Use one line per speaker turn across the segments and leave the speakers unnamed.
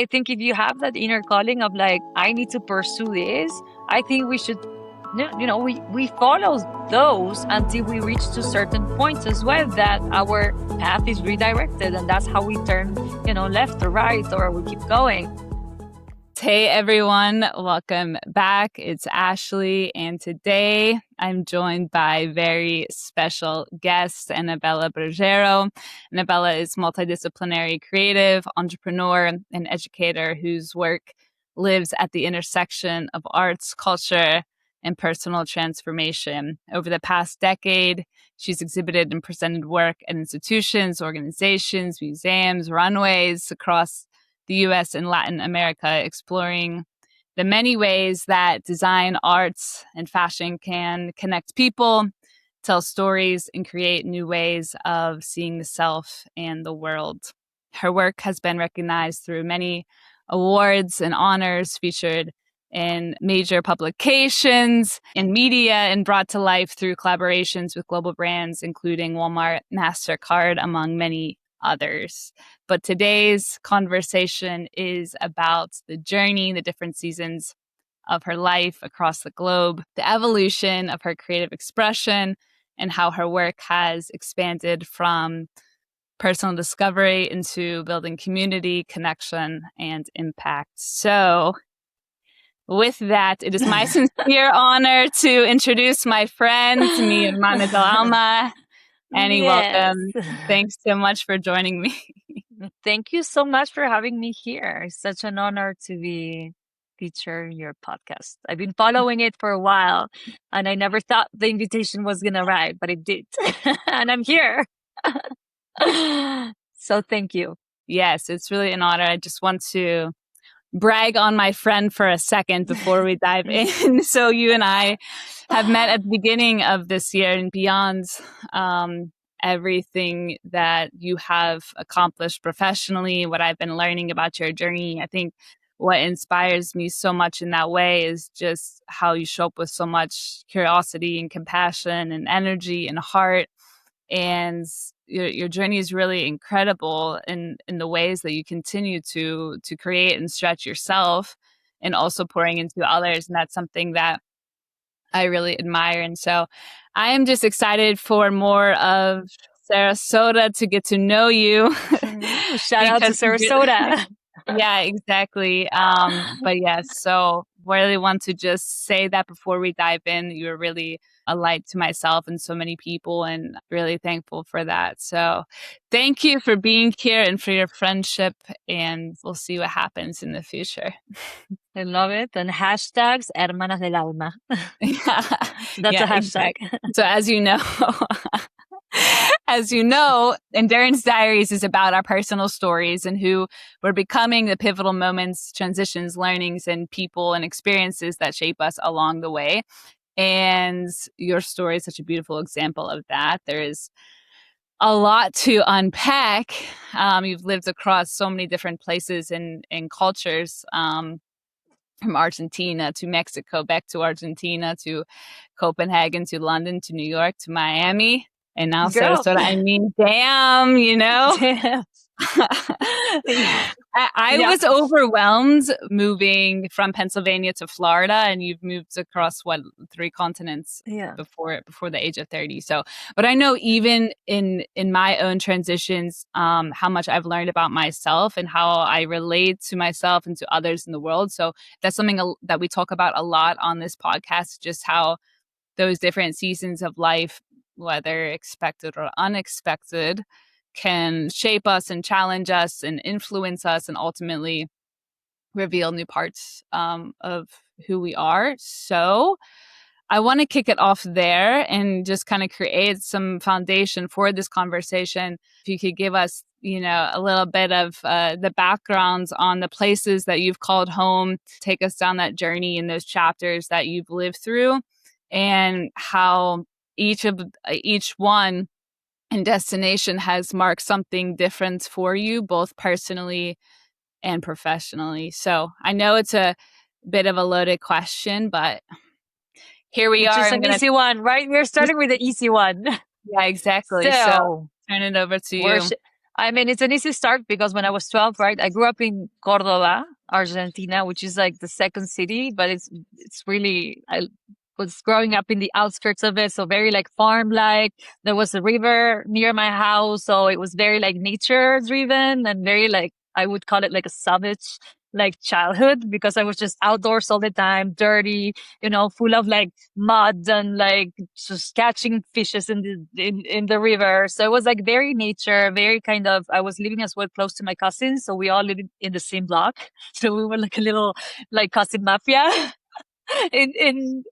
I think if you have that inner calling of like, I need to pursue this, I think we should, we follow those until we reach to certain points as well, that our path is redirected. And that's how we turn, left or right, or we keep going.
Hey everyone, welcome back. It's Ashley, and today I'm joined by a very special guest, Anabella Bergero. Anabella is multidisciplinary creative, entrepreneur, and educator whose work lives at the intersection of arts, culture, and personal transformation. Over the past decade, she's exhibited and presented work at institutions, organizations, museums, runways across the US and Latin America, exploring the many ways that design, arts, and fashion can connect people, tell stories, and create new ways of seeing the self and the world. Her work has been recognized through many awards and honors, featured in major publications and media, and brought to life through collaborations with global brands, including Walmart, MasterCard, among many others. But today's conversation is about the journey, the different seasons of her life across the globe, the evolution of her creative expression, and how her work has expanded from personal discovery into building community, connection, and impact. So with that, it is my sincere honor to introduce my friend, mi hermana del alma, Annie.
Yes.
Welcome. Thanks so much for joining me.
Thank you so much for having me here. It's such an honor to be featured in your podcast. I've been following it for a while, and I never thought the invitation was going to arrive, but it did. And I'm here. So thank you.
Yes, it's really an honor. I just want to brag on my friend for a second before we dive in. So you and I have met at the beginning of this year, and beyond everything that you have accomplished professionally, what I've been learning about your journey, I think what inspires me so much in that way is just how you show up with so much curiosity and compassion and energy and heart. And your journey is really incredible in the ways that you continue to create and stretch yourself, and also pouring into others. And that's something that I really admire. And so I am just excited for more of Sarasota, to get to know you.
Shout out to Sarasota.
Yeah, exactly. But yes, so really want to just say that before we dive in, you're really a light to myself and so many people, and really thankful for that. So thank you for being here and for your friendship, and we'll see what happens in the future.
I love it. And hashtags hermanas del alma.
Yeah.
That's a hashtag.
Exactly. So as you know, Endurance Diaries is about our personal stories and who we're becoming, the pivotal moments, transitions, learnings, and people and experiences that shape us along the way. And your story is such a beautiful example of that. There is a lot to unpack. You've lived across so many different places and cultures, from Argentina to Mexico, back to Argentina, to Copenhagen, to London, to New York, to Miami. And now Sarasota. I mean, damn,
Damn.
I was overwhelmed moving from Pennsylvania to Florida, and you've moved across 3 continents before the age of 30. So, but I know even in my own transitions, how much I've learned about myself and how I relate to myself and to others in the world. So that's something that we talk about a lot on this podcast, just how those different seasons of life, whether expected or unexpected, can shape us and challenge us and influence us and ultimately reveal new parts of who we are. So I want to kick it off there and just kind of create some foundation for this conversation. If you could give us, a little bit of the backgrounds on the places that you've called home, take us down that journey in those chapters that you've lived through, and how each one and destination has marked something different for you, both personally and professionally. So I know it's a bit of a loaded question, but here we are.
Just an easy one, right? We're starting with the easy one.
Yeah, exactly. So turn it over to you.
I mean, it's an easy start because when I was 12, right, I grew up in Cordoba, Argentina, which is like the second city, but it's really, I was growing up in the outskirts of it, so very like farm like. There was a river near my house, so it was very like nature driven and very like, I would call it like a savage like childhood because I was just outdoors all the time, dirty, full of like mud and like just catching fishes in the river. So it was like very nature, very kind of. I was living as well close to my cousins, so we all lived in the same block. So we were like a little like cousin mafia in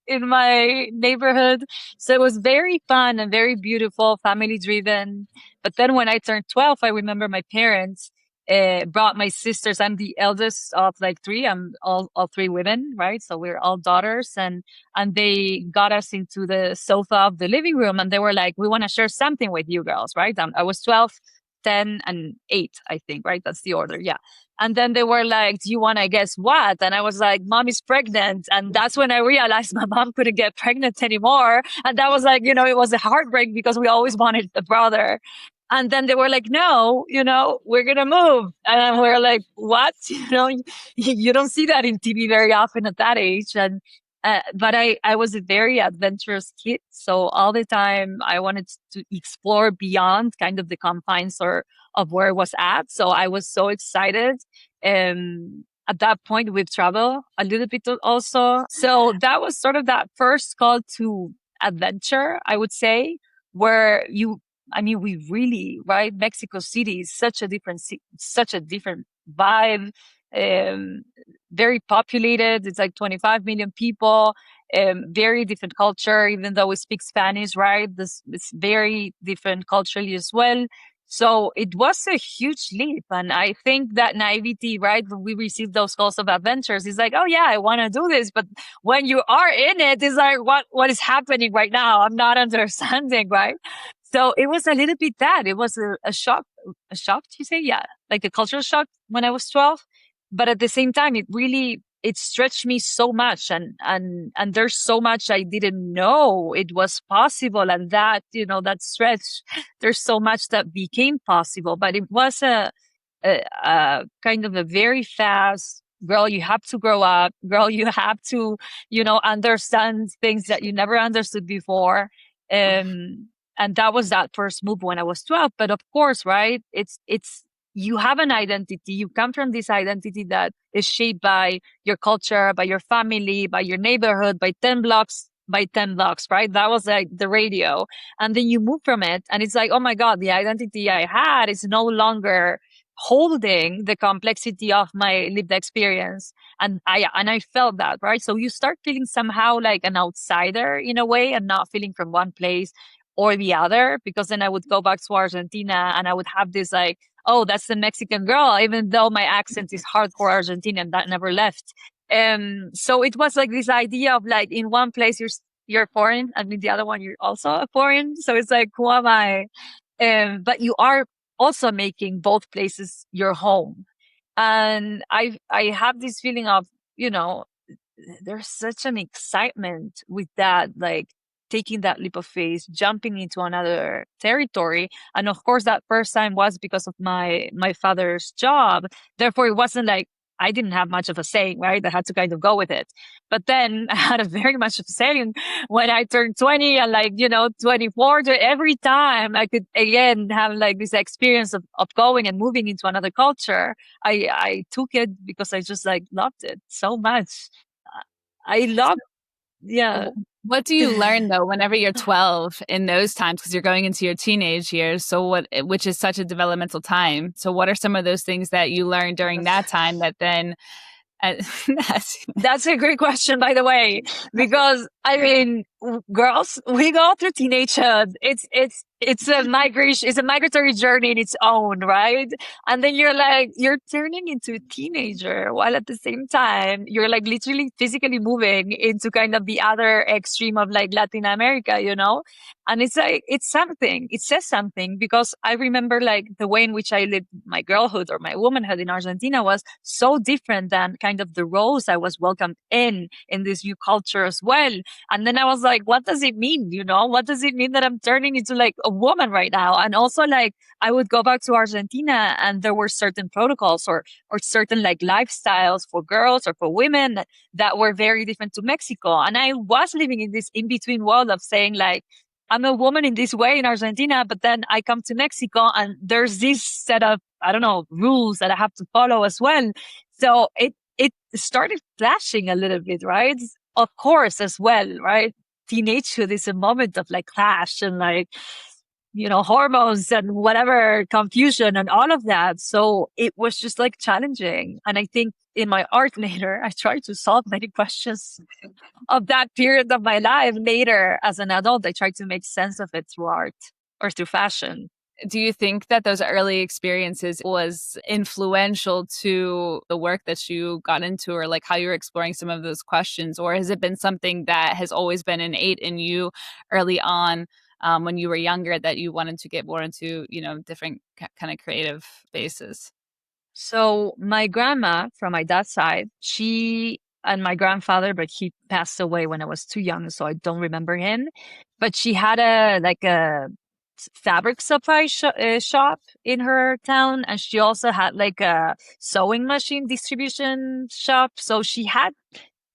my neighborhood. So it was very fun and very beautiful, family driven. But then when I turned 12, I remember my parents brought my sisters. I'm the eldest of like three. I'm all three women, right? So we're all daughters, and they got us into the sofa of the living room, and they were like, "We want to share something with you girls," right? I was 12, 10, and 8, I think, right? That's the order, yeah. And then they were like, "Do you want to guess what?" And I was like, "Mommy's pregnant." And that's when I realized my mom couldn't get pregnant anymore. And that was like, it was a heartbreak because we always wanted a brother. And then they were like, "No, we're going to move." And we're like, "What?" You don't see that in TV very often at that age. But I was a very adventurous kid. So all the time I wanted to explore beyond kind of the confines of where I was at. So I was so excited. At that point, we've traveled a little bit also. So that was sort of that first call to adventure, I would say, where we really, right? Mexico City is such a different vibe. Um, Very populated. It's like 25 million people. Very different culture, even though we speak Spanish, right? It's very different culturally as well. So it was a huge leap. And I think that naivety, right? When we receive those calls of adventures, it's like, oh yeah, I want to do this. But when you are in it, it's like, what is happening right now? I'm not understanding, right? So it was a little bit that. It was a shock. A shock, you say? Yeah. Like a cultural shock when I was 12. But at the same time, it stretched me so much, and there's so much I didn't know it was possible. And that stretch, there's so much that became possible. But it was a kind of a very fast, girl, you have to grow up. Girl, you have to, understand things that you never understood before. And that was that first move when I was 12. But of course, right? It's you have an identity. You come from this identity that is shaped by your culture, by your family, by your neighborhood, by 10 blocks, right? That was like the radio. And then you move from it. And it's like, oh my God, the identity I had is no longer holding the complexity of my lived experience. And I felt that, right? So you start feeling somehow like an outsider in a way, and not feeling from one place or the other, because then I would go back to Argentina and I would have this like, oh, that's the Mexican girl, even though my accent is hardcore Argentinian, that never left. So it was like this idea of like, in one place you're foreign, and in the other one you're also a foreign. So it's like, who am I? But you are also making both places your home. And I have this feeling of, there's such an excitement with that, like taking that leap of faith, jumping into another territory. And of course, that first time was because of my father's job. Therefore, it wasn't like I didn't have much of a saying, right? I had to kind of go with it. But then I had a very much of a saying when I turned 20 and 24. Every time I could again have like this experience of going and moving into another culture, I took it because I just like loved it so much. I love, yeah.
What do you learn though whenever you're 12 in those times, because you're going into your teenage years, which is such a developmental time. So what are some of those things that you learned during that time that then
that's a great question, by the way, because girls, we go through teenagehood. It's a migration. It's a migratory journey in its own, right? And then you're turning into a teenager while at the same time you're like literally physically moving into kind of the other extreme of like Latin America, And it's like, it's something. It says something, because I remember like the way in which I lived my girlhood or my womanhood in Argentina was so different than kind of the roles I was welcomed in this new culture as well. And then I was like, what does it mean? What does it mean that I'm turning into like a woman right now? And also like I would go back to Argentina and there were certain protocols or certain like lifestyles for girls or for women that were very different to Mexico. And I was living in this in between world of saying like, I'm a woman in this way in Argentina, but then I come to Mexico and there's this set of, I don't know, rules that I have to follow as well. So it started clashing a little bit, right? Of course, as well, right? Teenagehood is a moment of like clash and like, hormones and whatever confusion and all of that. So it was just like challenging. And I think in my art later, I tried to solve many questions of that period of my life. Later, as an adult, I tried to make sense of it through art or through fashion.
Do you think that those early experiences was influential to the work that you got into, or like how you're exploring some of those questions? Or has it been something that has always been innate in you early on, when you were younger, that you wanted to get more into, different kind of creative bases?
So my grandma from my dad's side, she and my grandfather, but he passed away when I was too young, so I don't remember him. But she had a fabric supply shop in her town, and she also had like a sewing machine distribution shop. So she had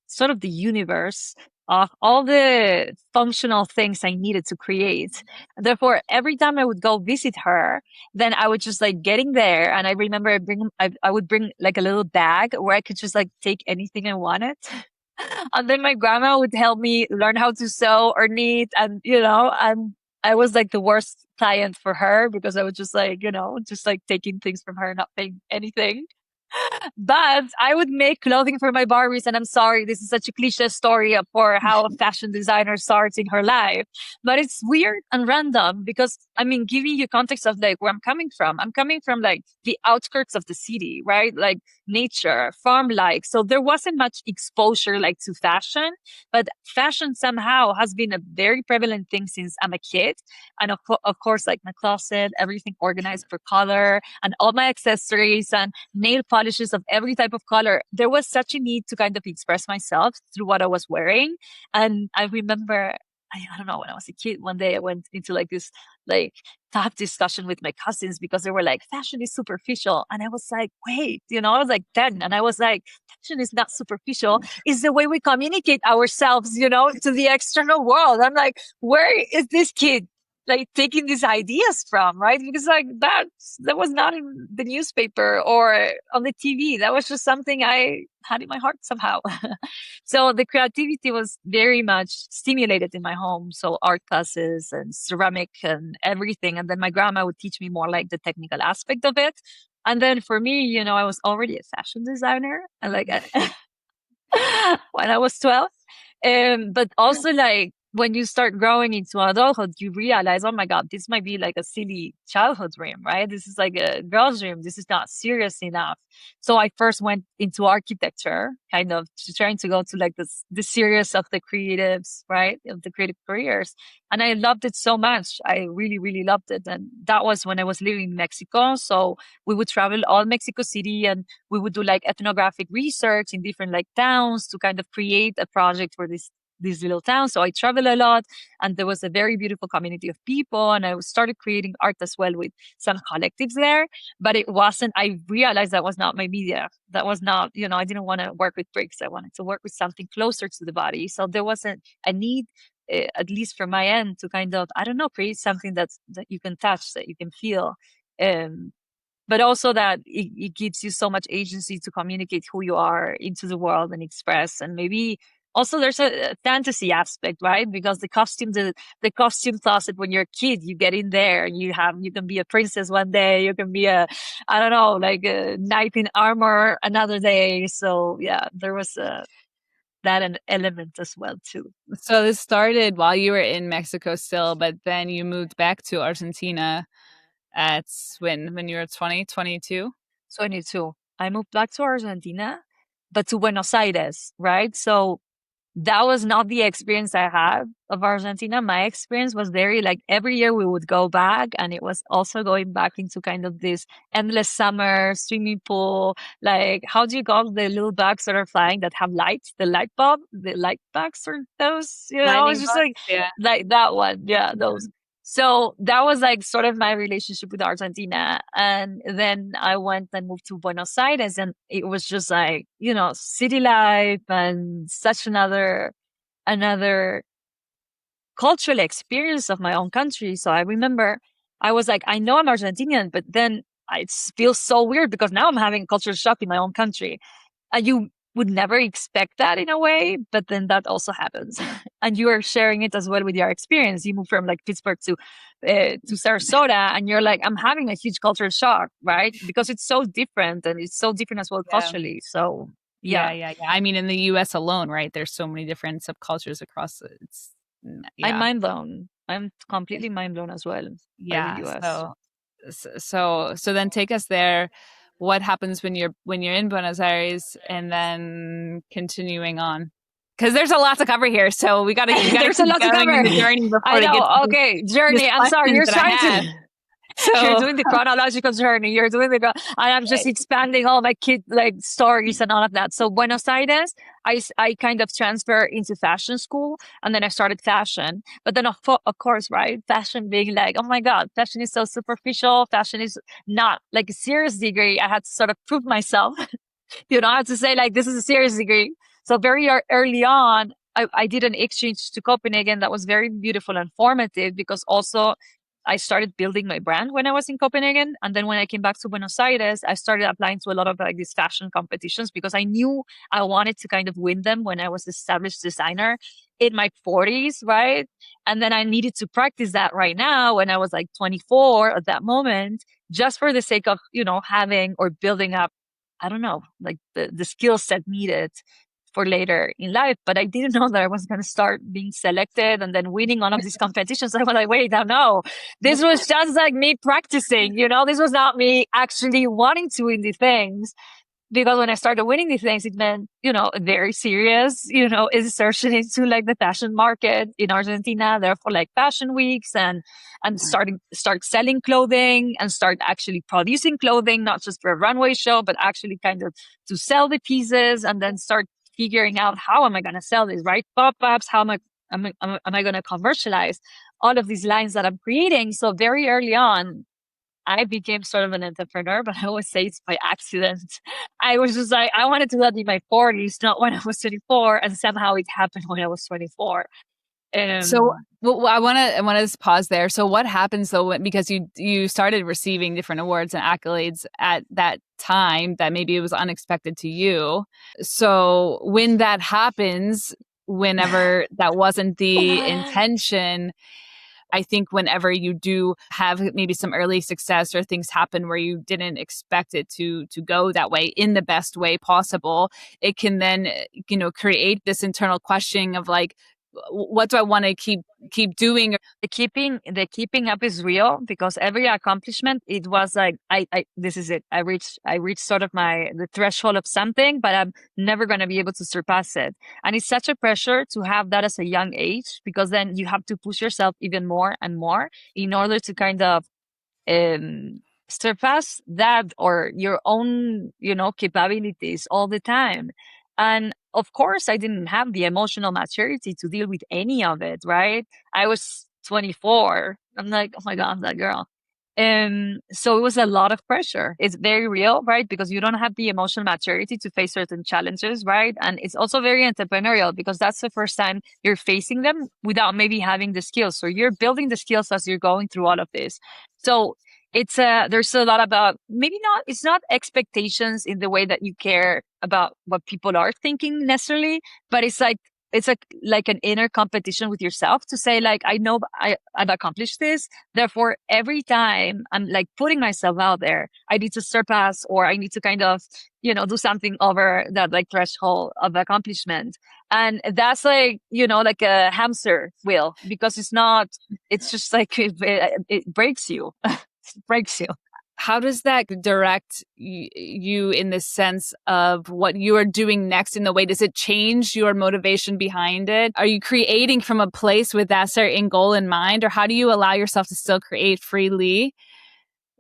sort of the universe of all the functional things I needed to create. And therefore, every time I would go visit her, then I would just like getting there. And I remember I would bring like a little bag where I could just like take anything I wanted. And then my grandma would help me learn how to sew or knit. And, I was like the worst client for her because I was just like, just like taking things from her, not paying anything. But I would make clothing for my Barbies, and I'm sorry, this is such a cliche story for how a fashion designer starts in her life. But it's weird and random because, I mean, giving you context of like where I'm coming from like the outskirts of the city, right? Like nature, farm-like. So there wasn't much exposure like to fashion, but fashion somehow has been a very prevalent thing since I'm a kid. And of course, like my closet, everything organized for color and all my accessories and nail polishes of every type of color. There was such a need to kind of express myself through what I was wearing. And I remember, I don't know, when I was a kid, one day I went into like this like tough discussion with my cousins because they were like, fashion is superficial. And I was like, wait, I was like 10 and I was like, fashion is not superficial. It's the way we communicate ourselves, to the external world. I'm like, where is this kid like taking these ideas from, right? Because like that was not in the newspaper or on the TV. That was just something I had in my heart somehow. So the creativity was very much stimulated in my home. So art classes and ceramic and everything. And then my grandma would teach me more like the technical aspect of it. And then for me, I was already a fashion designer and like when I was 12. But also like when you start growing into adulthood, you realize, oh my God, this might be like a silly childhood dream, right? This is like a girl's dream. This is not serious enough. So I first went into architecture, kind of trying to go to like the serious of the creatives, right? Of the creative careers. And I loved it so much. I really, really loved it. And that was when I was living in Mexico. So we would travel all Mexico City and we would do like ethnographic research in different like towns to kind of create a project for this little town. So I travel a lot and there was a very beautiful community of people and I started creating art as well with some collectives there. But I realized that was not my media. That was not, I didn't want to work with bricks. I wanted to work with something closer to the body. So there wasn't a need, at least from my end, to kind of, I don't know, create something that you can touch, that you can feel. But also that it gives you so much agency to communicate who you are into the world and express. And maybe also there's a fantasy aspect, right? Because the costume closet when you're a kid, you get in there and you can be a princess one day, you can be I don't know, like a knight in armor another day. So yeah, there was that an element as well too.
So this started while you were in Mexico still, but then you moved back to Argentina at when you were 20, 22?
22. I moved back to Argentina, but to Buenos Aires, right? So that was not the experience I had of Argentina. My experience was very like every year we would go back, and it was also going back into kind of this endless summer swimming pool. Like, how do you call the little bugs that are flying that have lights? The light bulb, the light bugs, or those, it's
Lightning
just
bugs, yeah.
like that one. Yeah,
Mhm.
those. So that was like sort of my relationship with Argentina. And then I went and moved to Buenos Aires, and it was just like, city life and such another cultural experience of my own country. So I remember I was like, I know I'm Argentinian, but then it feels so weird because now I'm having culture shock in my own country. And you would never expect that in a way, but then that also happens. And you are sharing it as well with your experience. You move from like Pittsburgh to Sarasota, and you're like, I'm having a huge cultural shock, right? Because it's so different, and it's so different as well
Yeah.
culturally. So
Yeah,
yeah,
yeah, yeah. I mean, in the US alone, right? There's so many different subcultures across it's
I'm
yeah.
mind blown. I'm completely mind blown as well by the
Yeah.
US.
So then take us there. What happens when you're in Buenos Aires and then continuing on? Because there's a lot to cover here, so we gotta
There's a
keep
lot to
going in
cover.
the journey
I
before we get to
know. Okay,
these
journey. I'm sorry.
questions
You're
that I
trying
have.
to. You're
So
doing the chronological journey. You're doing and I'm just expanding all my kid like stories and all of that. So Buenos Aires, I kind of transfer into fashion school, and then I started fashion. But then of course, right, fashion being like, oh my god, fashion is so superficial. Fashion is not like a serious degree. I had to sort of prove myself. I have to say like this is a serious degree. So very early on, I did an exchange to Copenhagen that was very beautiful and formative, because also I started building my brand when I was in Copenhagen. And then when I came back to Buenos Aires, I started applying to a lot of like these fashion competitions, because I knew I wanted to kind of win them when I was established designer in my 40s, right? And then I needed to practice that right now when I was like 24 at that moment, just for the sake of, having or building up, I don't know, like the skill set needed for later in life. But I didn't know that I was going to start being selected and then winning one of these competitions. I was like, wait, no, this was just like me practicing, this was not me actually wanting to win the things. Because when I started winning these things, it meant, very serious, insertion into like the fashion market in Argentina, therefore like fashion weeks, and start selling clothing and start actually producing clothing, not just for a runway show, but actually kind of to sell the pieces, and then start figuring out how am I going to sell these, right? Pop-ups, how am I going to commercialize all of these lines that I'm creating? So very early on, I became sort of an entrepreneur, but I always say it's by accident. I was just like, I wanted to do that in my 40s, not when I was 24. And somehow it happened when I was 24.
So
Um,
well, I want to just pause there. So what happens though because you started receiving different awards and accolades at that time that maybe it was unexpected to you. So when that happens, whenever that wasn't the intention, I think whenever you do have maybe some early success or things happen where you didn't expect it to go that way in the best way possible, it can then create this internal questioning of like, what do I want to keep doing?
the keeping up is real, because every accomplishment, it was like, I this is it. I reached sort of the threshold of something, but I'm never going to be able to surpass it. And it's such a pressure to have that as a young age, because then you have to push yourself even more and more in order to kind of um, surpass that or your own, capabilities all the time. And of course, I didn't have the emotional maturity to deal with any of it, right? I was 24. I'm like, oh my God, that girl. So it was a lot of pressure. It's very real, right? Because you don't have the emotional maturity to face certain challenges, right? And it's also very entrepreneurial, because that's the first time you're facing them without maybe having the skills. So you're building the skills as you're going through all of this. So there's a lot about, maybe not, it's not expectations in the way that you care about what people are thinking necessarily, but it's like an inner competition with yourself to say like, I know I've accomplished this. Therefore, every time I'm like putting myself out there, I need to surpass, or I need to kind of, do something over that like threshold of accomplishment. And that's like, like a hamster wheel, because it's not, it's just like, it breaks you. It breaks you.
how does that direct you in the sense of what you are doing next in the way? Does it change your motivation behind it? Are you creating from a place with that certain goal in mind, or how do you allow yourself to still create freely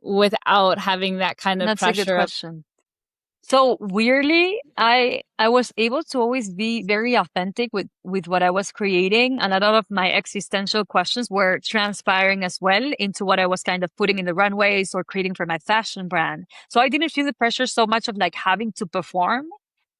without having that kind of
That's a good
pressure of?
question. So weirdly, I was able to always be very authentic with what I was creating, and a lot of my existential questions were transpiring as well into what I was kind of putting in the runways or creating for my fashion brand. So I didn't feel the pressure so much of like having to perform.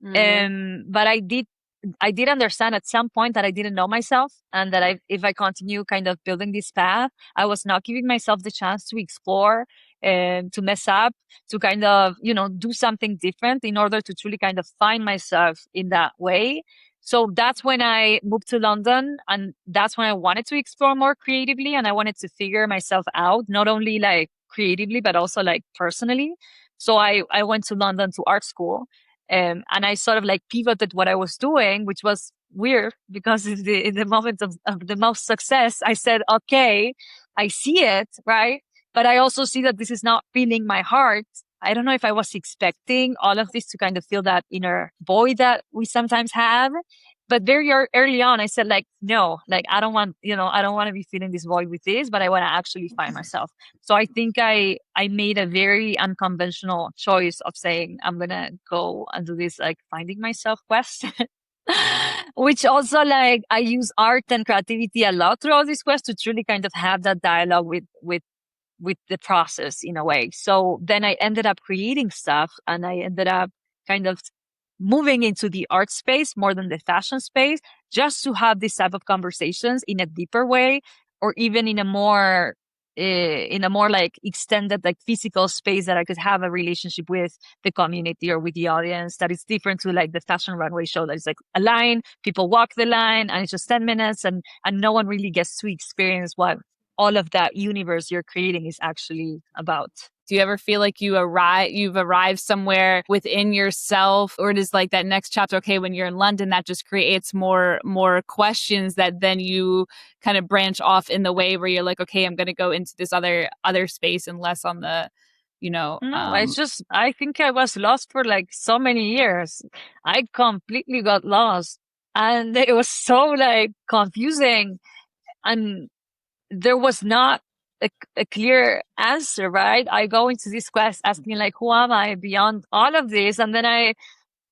But I did understand at some point that I didn't know myself, and that if I continue kind of building this path, I was not giving myself the chance to explore and to mess up, to kind of, do something different in order to truly kind of find myself in that way. So that's when I moved to London, and that's when I wanted to explore more creatively, and I wanted to figure myself out, not only like creatively, but also like personally. So I went to London to art school. And I sort of like pivoted what I was doing, which was weird because in the moment of the most success, I said, okay, I see it, right? But I also see that this is not filling my heart. I don't know if I was expecting all of this to kind of fill that inner void that we sometimes have. But very early on, I said like, no, like I don't want, I don't want to be feeling this void with this, but I want to actually find myself. So I think I made a very unconventional choice of saying I'm gonna go and do this like finding myself quest. Which also like I use art and creativity a lot throughout this quest to truly kind of have that dialogue with the process in a way. So then I ended up creating stuff, and I ended up kind of moving into the art space more than the fashion space, just to have this type of conversations in a deeper way, or even in a more like extended, like physical space that I could have a relationship with the community or with the audience that is different to like the fashion runway show that is like a line, people walk the line and it's just 10 minutes and no one really gets to experience what all of that universe you're creating is actually about.
Do you ever feel like you've arrived somewhere within yourself, or it is like that next chapter? Okay, when you're in London, that just creates more questions that then you kind of branch off in the way where you're like, okay, I'm going to go into this other space and less on the,
No, I think I was lost for like so many years. I completely got lost, and it was so like confusing, and there was not a clear answer, right? I go into this quest asking like, who am I beyond all of this? And then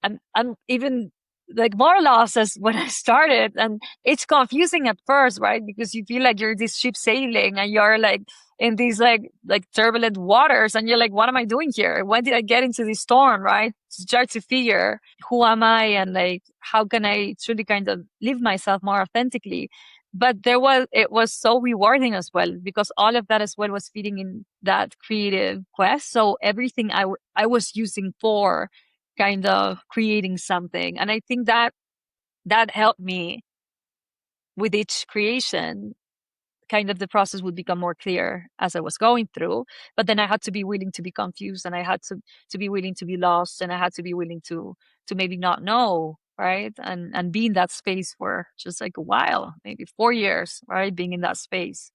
I'm even like more lost as when I started. And it's confusing at first, right? Because you feel like you're this ship sailing and you're like in these like turbulent waters, and you're like, what am I doing here? When did I get into this storm, right? To start to figure who am I, and like how can I truly kind of live myself more authentically. But it was so rewarding as well, because all of that as well was feeding in that creative quest. So everything I was using for kind of creating something. And I think that helped me with each creation. Kind of the process would become more clear as I was going through. But then I had to be willing to be confused, and I had to be willing to be lost, and I had to be willing to maybe not know, right? And be in that space for just like a while, maybe 4 years, right? Being in that space.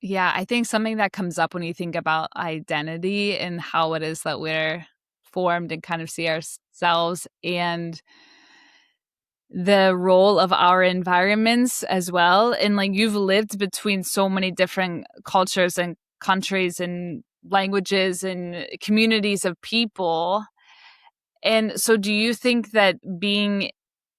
Yeah, I think something that comes up when you think about identity and how it is that we're formed and kind of see ourselves, and the role of our environments as well. And like you've lived between so many different cultures and countries and languages and communities of people. And so do you think that being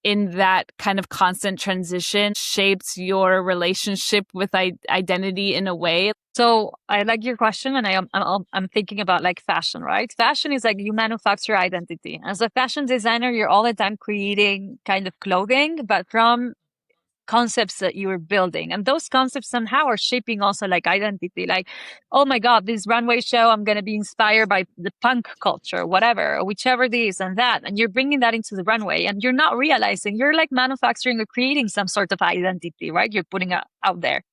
in that kind of constant transition shapes your relationship with identity in a way?
So I like your question, and I'm thinking about like fashion, right? Fashion is like you manufacture identity. As a fashion designer, you're all the time creating kind of clothing, but from concepts that you were building, and those concepts somehow are shaping also like identity. Like, oh my god, this runway show, I'm going to be inspired by the punk culture, whatever, or whichever this and that, and you're bringing that into the runway, and you're not realizing you're like manufacturing or creating some sort of identity, right? You're putting it out there.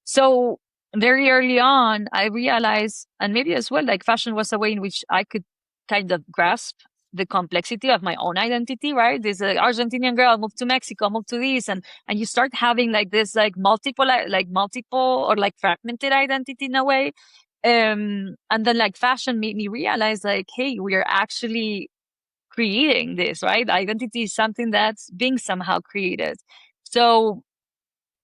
So very early on, I realized, and maybe as well, like fashion was a way in which I could kind of grasp the complexity of my own identity, right? This Argentinian girl moved to Mexico, moved to this, and you start having like this like multiple or like fragmented identity in a way. And then like fashion made me realize like, hey, we are actually creating this, right? Identity is something that's being somehow created. So,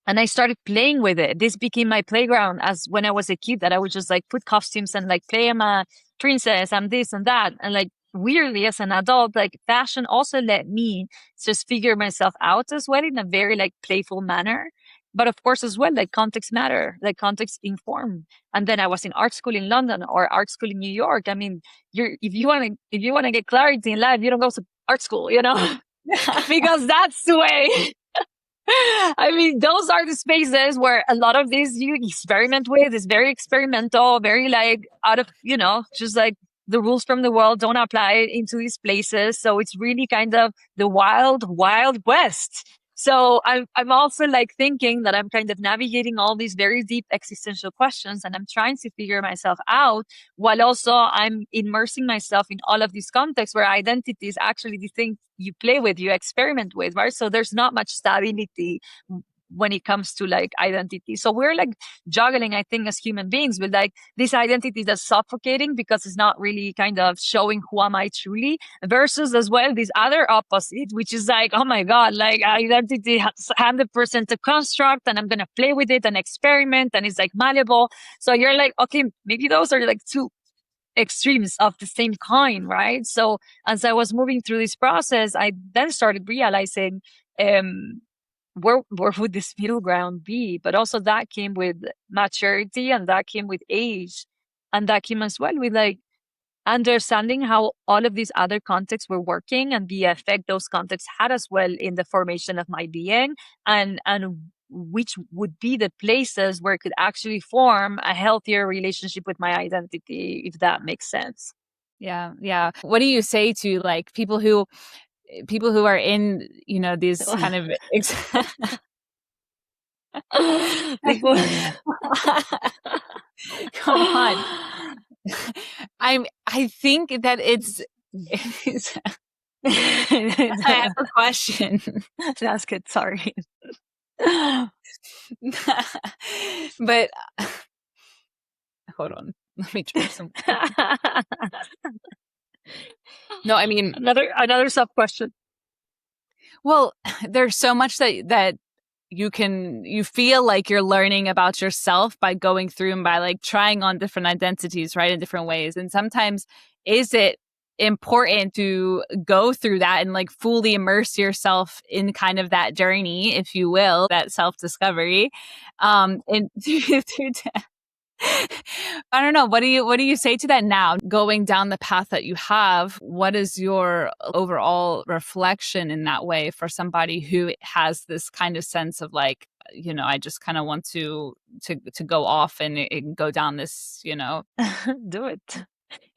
and I started playing with it. This became my playground as when I was a kid, that I would just like put costumes and like play I'm a princess, I'm this and that. And like weirdly as an adult, like fashion also let me just figure myself out as well in a very like playful manner. But of course as well, like context matter, like context inform. And then I was in art school in London or art school in New York. I mean, if you want to get clarity in life, you don't go to art school, you know, because that's the way. I mean, those are the spaces where a lot of these you experiment with. Is very experimental, very like out of, you know, just like the rules from the world don't apply into these places. So it's really kind of the wild, wild west. So I'm also like thinking that I'm kind of navigating all these very deep existential questions and I'm trying to figure myself out while also I'm immersing myself in all of these contexts where identity is actually the thing you play with, you experiment with, right? So there's not much stability when it comes to like identity. So we're like juggling, I think, as human beings with like this identity that's suffocating because it's not really kind of showing who am I truly, versus as well this other opposite, which is like, oh my God, like identity has 100% a construct and I'm going to play with it and experiment and it's like malleable. So you're like, okay, maybe those are like two extremes of the same kind, right? So as I was moving through this process, I then started realizing where would this middle ground be? But also that came with maturity and that came with age. And that came as well with like understanding how all of these other contexts were working and the effect those contexts had as well in the formation of my being, and which would be the places where it could actually form a healthier relationship with my identity, if that makes sense.
Yeah, yeah. What do you say to like people who are in, you know, these kind of
People.
Come on. I think that it's I have a question.
That's good. Sorry.
But hold on. Let me drink some. No, I mean,
another sub question.
well, there's so much that you feel like you're learning about yourself by going through and by like trying on different identities, right, in different ways. And sometimes is it important to go through that and like fully immerse yourself in kind of that journey, if you will, that self-discovery, and through I don't know. What do you say to that now? Going down the path that you have, what is your overall reflection in that way for somebody who has this kind of sense of like, you know, I just kind of want to go off and go down this, you know.
Do it.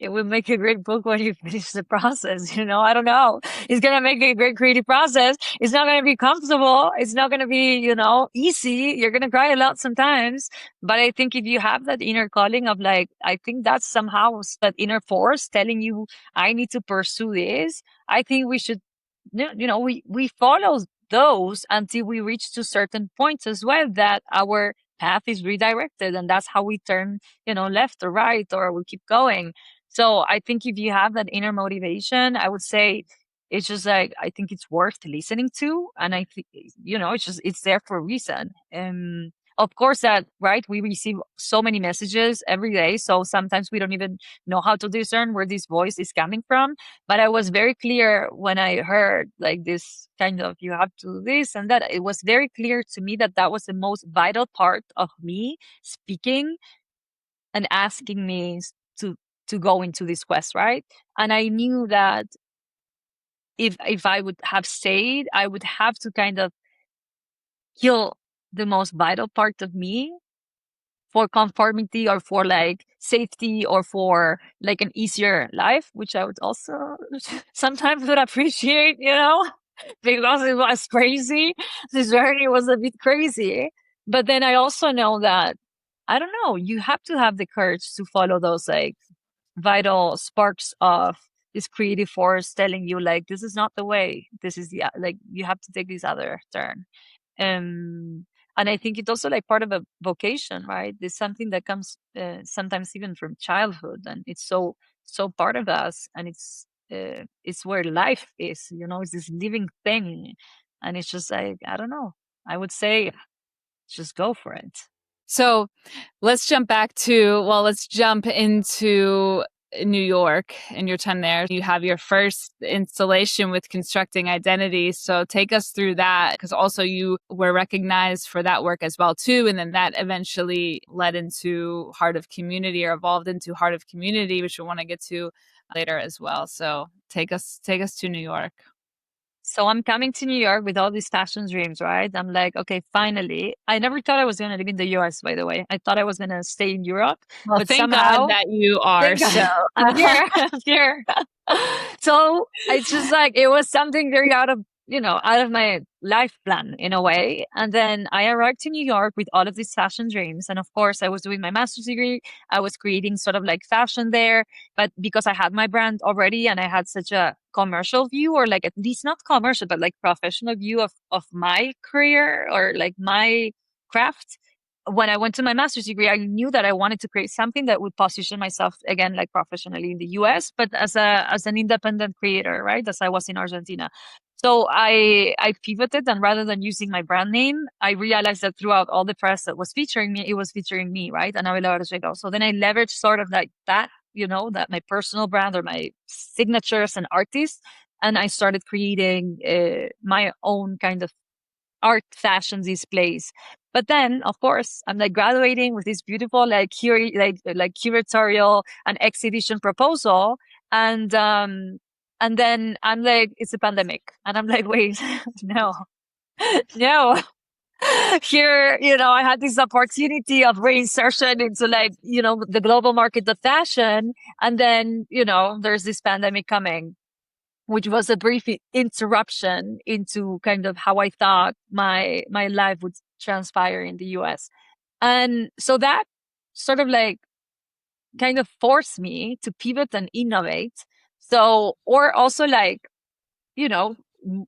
It would make a great book when you finish the process. You know, I don't know. It's going to make a great creative process. It's not going to be comfortable. It's not going to be, you know, easy. You're going to cry a lot sometimes. But I think if you have that inner calling of like, I think that's somehow that inner force telling you, I need to pursue this. I think we should, you know, we follow those until we reach to certain points as well that our path is redirected. And that's how we turn, you know, left or right, or we keep going. So I think if you have that inner motivation, I would say it's just like, I think it's worth listening to. And I think, you know, it's there for a reason. Of course that, right, we receive so many messages every day. So sometimes we don't even know how to discern where this voice is coming from. But I was very clear when I heard like this kind of, you have to do this and that. It was very clear to me that that was the most vital part of me speaking and asking me to to go into this quest, right? And I knew that if I would have stayed, I would have to kind of kill the most vital part of me for conformity or for like safety or for like an easier life, which I would also sometimes would appreciate, you know, because it was crazy. This journey was a bit crazy. But then I also know that, I don't know, you have to have the courage to follow those like vital sparks of this creative force telling you like, this is not the way. This is the, like, you have to take this other turn. Um, And I think it's also like part of a vocation, right? It's something that comes sometimes even from childhood, and it's so part of us, and it's where life is, it's this living thing. And it's just like, I don't know, I would say just go for it.
So let's jump into New York and your time there. You have your first installation with Constructing Identities. So take us through that, because also you were recognized for that work as well too. And then that eventually led into Heart of Community, or evolved into Heart of Community, which we want to get to later as well. So take us to New York.
So I'm coming to New York with all these fashion dreams, right? I'm like, okay, finally. I never thought I was going to live in the US, by the way. I thought I was going to stay in Europe,
Well,
but
thank God
somehow,
that you are.
thank
So
God, I'm here. I'm here. So it's just like, it was something very out of my life plan in a way. And then I arrived to New York with all of these fashion dreams. And of course, I was doing my master's degree. I was creating sort of like fashion there. But because I had my brand already and I had such a commercial view, or like at least not commercial, but like professional view of my career or like my craft, when I went to my master's degree, I knew that I wanted to create something that would position myself again, like professionally in the US, but as an independent creator, right? As I was in Argentina. So I pivoted, and rather than using my brand name, I realized that throughout all the press that was featuring me, it was featuring me, right? Anabella Bergero. So then I leveraged sort of like that, that my personal brand or my signature as an artist. And I started creating my own kind of art fashion displays. But then, of course, I'm like graduating with this beautiful like curatorial and exhibition proposal, and then I'm like, it's a pandemic, and I'm like, wait, no, no. Here, I had this opportunity of reinsertion into like, the global market of fashion, and then, there's this pandemic coming, which was a brief interruption into kind of how I thought my life would transpire in the US. And so that sort of like kind of forced me to pivot and innovate. So, or also like,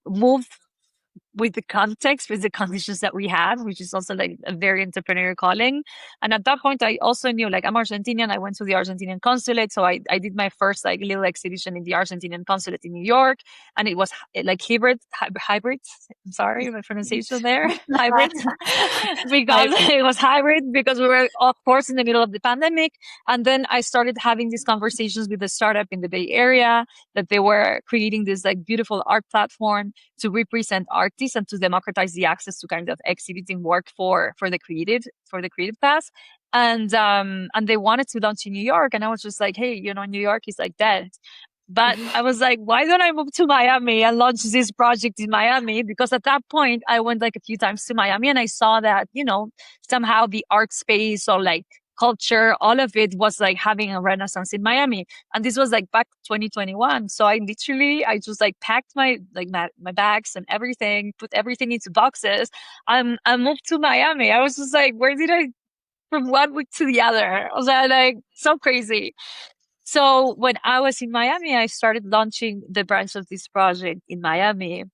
move with the context, with the conditions that we have, which is also like a very entrepreneurial calling. And at that point, I also knew, like, I'm Argentinian. I went to the Argentinian consulate. So I did my first like little exhibition in the Argentinian consulate in New York. And it was like hybrid. I'm sorry, my pronunciation there. Hybrid. Because it was hybrid, because we were, of course, in the middle of the pandemic. And then I started having these conversations with a startup in the Bay Area, that they were creating this like beautiful art platform to represent artists and to democratize the access to kind of exhibiting work for the creative class. And they wanted to launch in New York, and I was just like, hey, New York is like dead. But I was like, why don't I move to Miami and launch this project in Miami? Because at that point, I went like a few times to Miami, and I saw that, somehow the art space or like culture, all of it was like having a renaissance in Miami. And this was like back 2021. So I just like packed my bags and everything, put everything into boxes. I moved to Miami. I was just like, where did I, from one week to the other? I was like so crazy. So when I was in Miami, I started launching the branch of this project in Miami.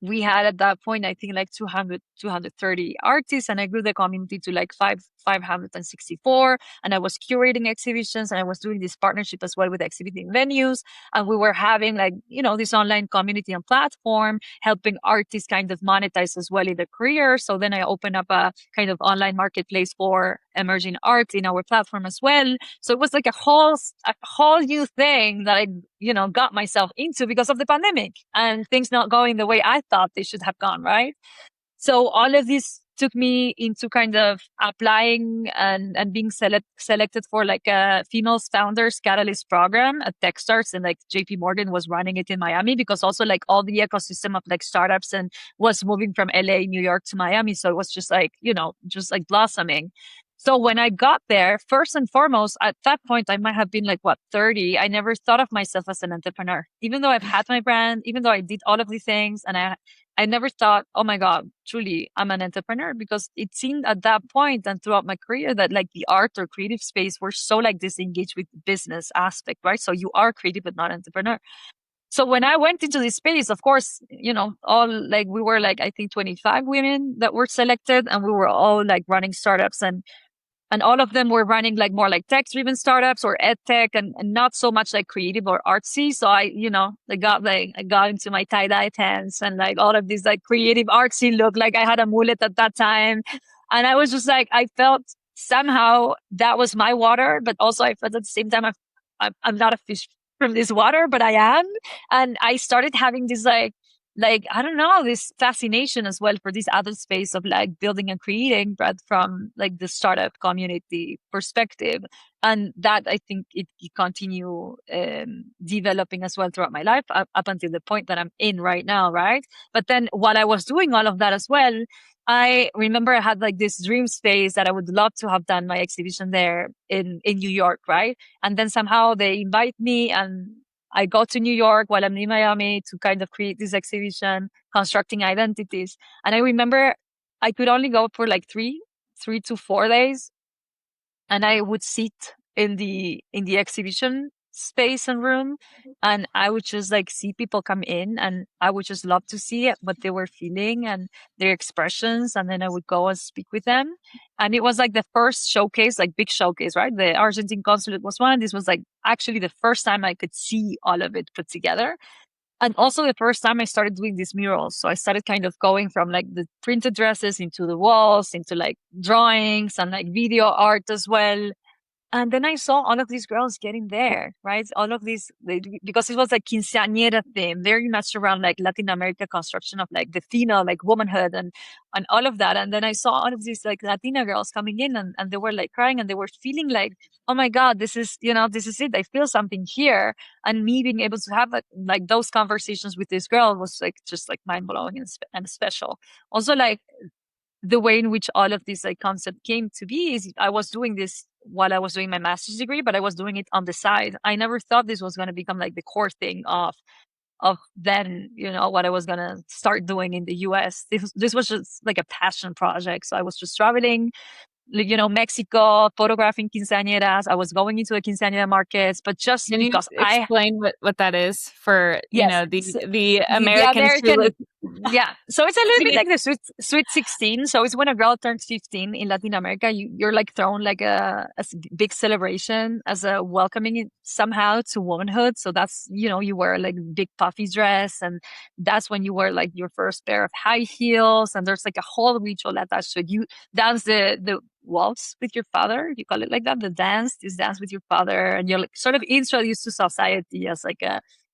We had at that point, I think like 230 artists, and I grew the community to like 564. And I was curating exhibitions, and I was doing this partnership as well with exhibiting venues. And we were having like, this online community and platform, helping artists kind of monetize as well in their career. So then I opened up a kind of online marketplace for emerging art in our platform as well. So it was like a whole new thing that I got myself into because of the pandemic and things not going the way I thought they should have gone, right? So all of this took me into kind of applying and being selected for like a females founders catalyst program at Techstars, and like JP Morgan was running it in Miami, because also like all the ecosystem of like startups and was moving from LA, New York to Miami. So it was just like, just like blossoming. So when I got there, first and foremost, at that point, I might have been like, 30. I never thought of myself as an entrepreneur, even though I've had my brand, even though I did all of these things. And I never thought, oh my God, truly, I'm an entrepreneur, because it seemed at that point and throughout my career that like the art or creative space were so like disengaged with business aspect, right? So you are creative, but not entrepreneur. So when I went into this space, of course, all like we were like, I think 25 women that were selected, and we were all like running startups, and all of them were running like more like tech driven startups or ed tech, and not so much like creative or artsy. So I got into my tie-dye pants and like all of these like creative artsy look. Like I had a mullet at that time. And I was just like, I felt somehow that was my water, but also I felt at the same time, I'm not a fish from this water, but I am. And I started having this I don't know, this fascination as well for this other space of like building and creating, but from like the startup community perspective. And that I think it continue developing as well throughout my life up until the point that I'm in right now, right? But then while I was doing all of that as well, I remember I had like this dream space that I would love to have done my exhibition there in New York, right? And then somehow they invite me, and I go to New York while I'm in Miami to kind of create this exhibition, Constructing Identities. And I remember I could only go for like 3 to 4 days, and I would sit in the exhibition space and room, and I would just like see people come in, and I would just love to see it, what they were feeling and their expressions, and then I would go and speak with them. And it was like the first showcase, like big showcase, right? The Argentine consulate was one. This was like actually the first time I could see all of it put together. And also the first time I started doing these murals. So I started kind of going from like the printed dresses into the walls, into like drawings and like video art as well. And then I saw all of these girls getting there, right? All of these, because it was like quinceañera theme, very much around like Latin America construction of like the Faena, like womanhood and all of that. And then I saw all of these like Latina girls coming in, and they were like crying, and they were feeling like, oh my God, this is it. I feel something here. And me being able to have like those conversations with this girl was like just like mind blowing and special. Also, like the way in which all of this like concept came to be is I was doing this while I was doing my master's degree, but I was doing it on the side. I never thought this was going to become like the core thing of then, what I was going to start doing in the US. This was just like a passion project. So I was just traveling, like, Mexico, photographing quinceañeras. I was going into the quinceañera markets, but just
Can you
because
explain what that is for,
yes,
the
the
Americans who
American, yeah. So it's a little bit
the
like the sweet 16. So it's when a girl turns 15 in Latin America, you're like thrown like a big celebration as a welcoming it somehow to womanhood. So that's, you wear like big puffy dress, and that's when you wear like your first pair of high heels, and there's like a whole ritual attached to it. You dance the waltz with your father. You call it like that, this dance with your father, and you're like sort of introduced to society as like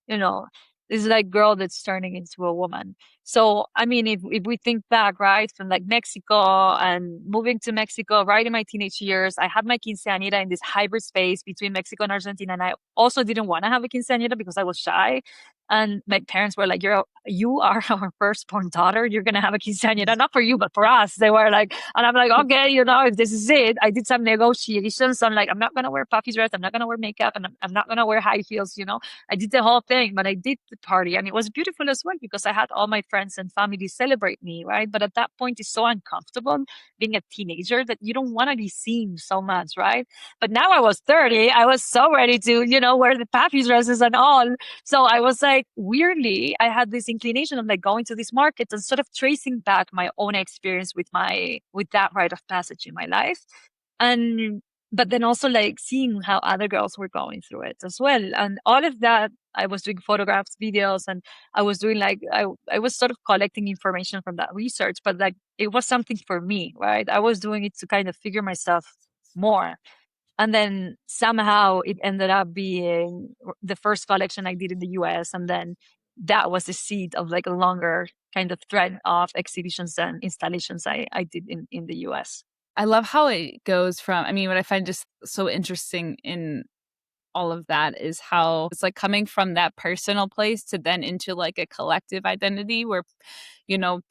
you know, this like girl that's turning into a woman. So, I mean, if we think back, right, from like Mexico and moving to Mexico right in my teenage years, I had my quinceañera in this hybrid space between Mexico and Argentina. And I also didn't want to have a quinceañera because I was shy. And my parents were like, you are our firstborn daughter. You're going to have a quinceañera, not for you, but for us. They were like, and I'm like, okay, if this is it. I did some negotiations. I'm like, I'm not going to wear puffy dress. I'm not going to wear makeup, and I'm not going to wear high heels. I did the whole thing, but I did the party, and it was beautiful as well because I had all my friends and family celebrate me, right? But at that point, it's so uncomfortable being a teenager that you don't want to be seen so much, right? But now I was 30. I was so ready to, wear the puffy dresses and all. So I was like, weirdly, I had this inclination of like going to these markets and sort of tracing back my own experience with that rite of passage in my life. And but then also like seeing how other girls were going through it as well. And all of that, I was doing photographs, videos, and I was doing like, I was sort of collecting information from that research, but like it was something for me, right? I was doing it to kind of figure myself more. And then somehow it ended up being the first collection I did in the US. And then that was the seed of like a longer kind of thread of exhibitions and installations I did in the US.
I love how it goes from, I mean, what I find just so interesting in all of that is how it's like coming from that personal place to then into like a collective identity where,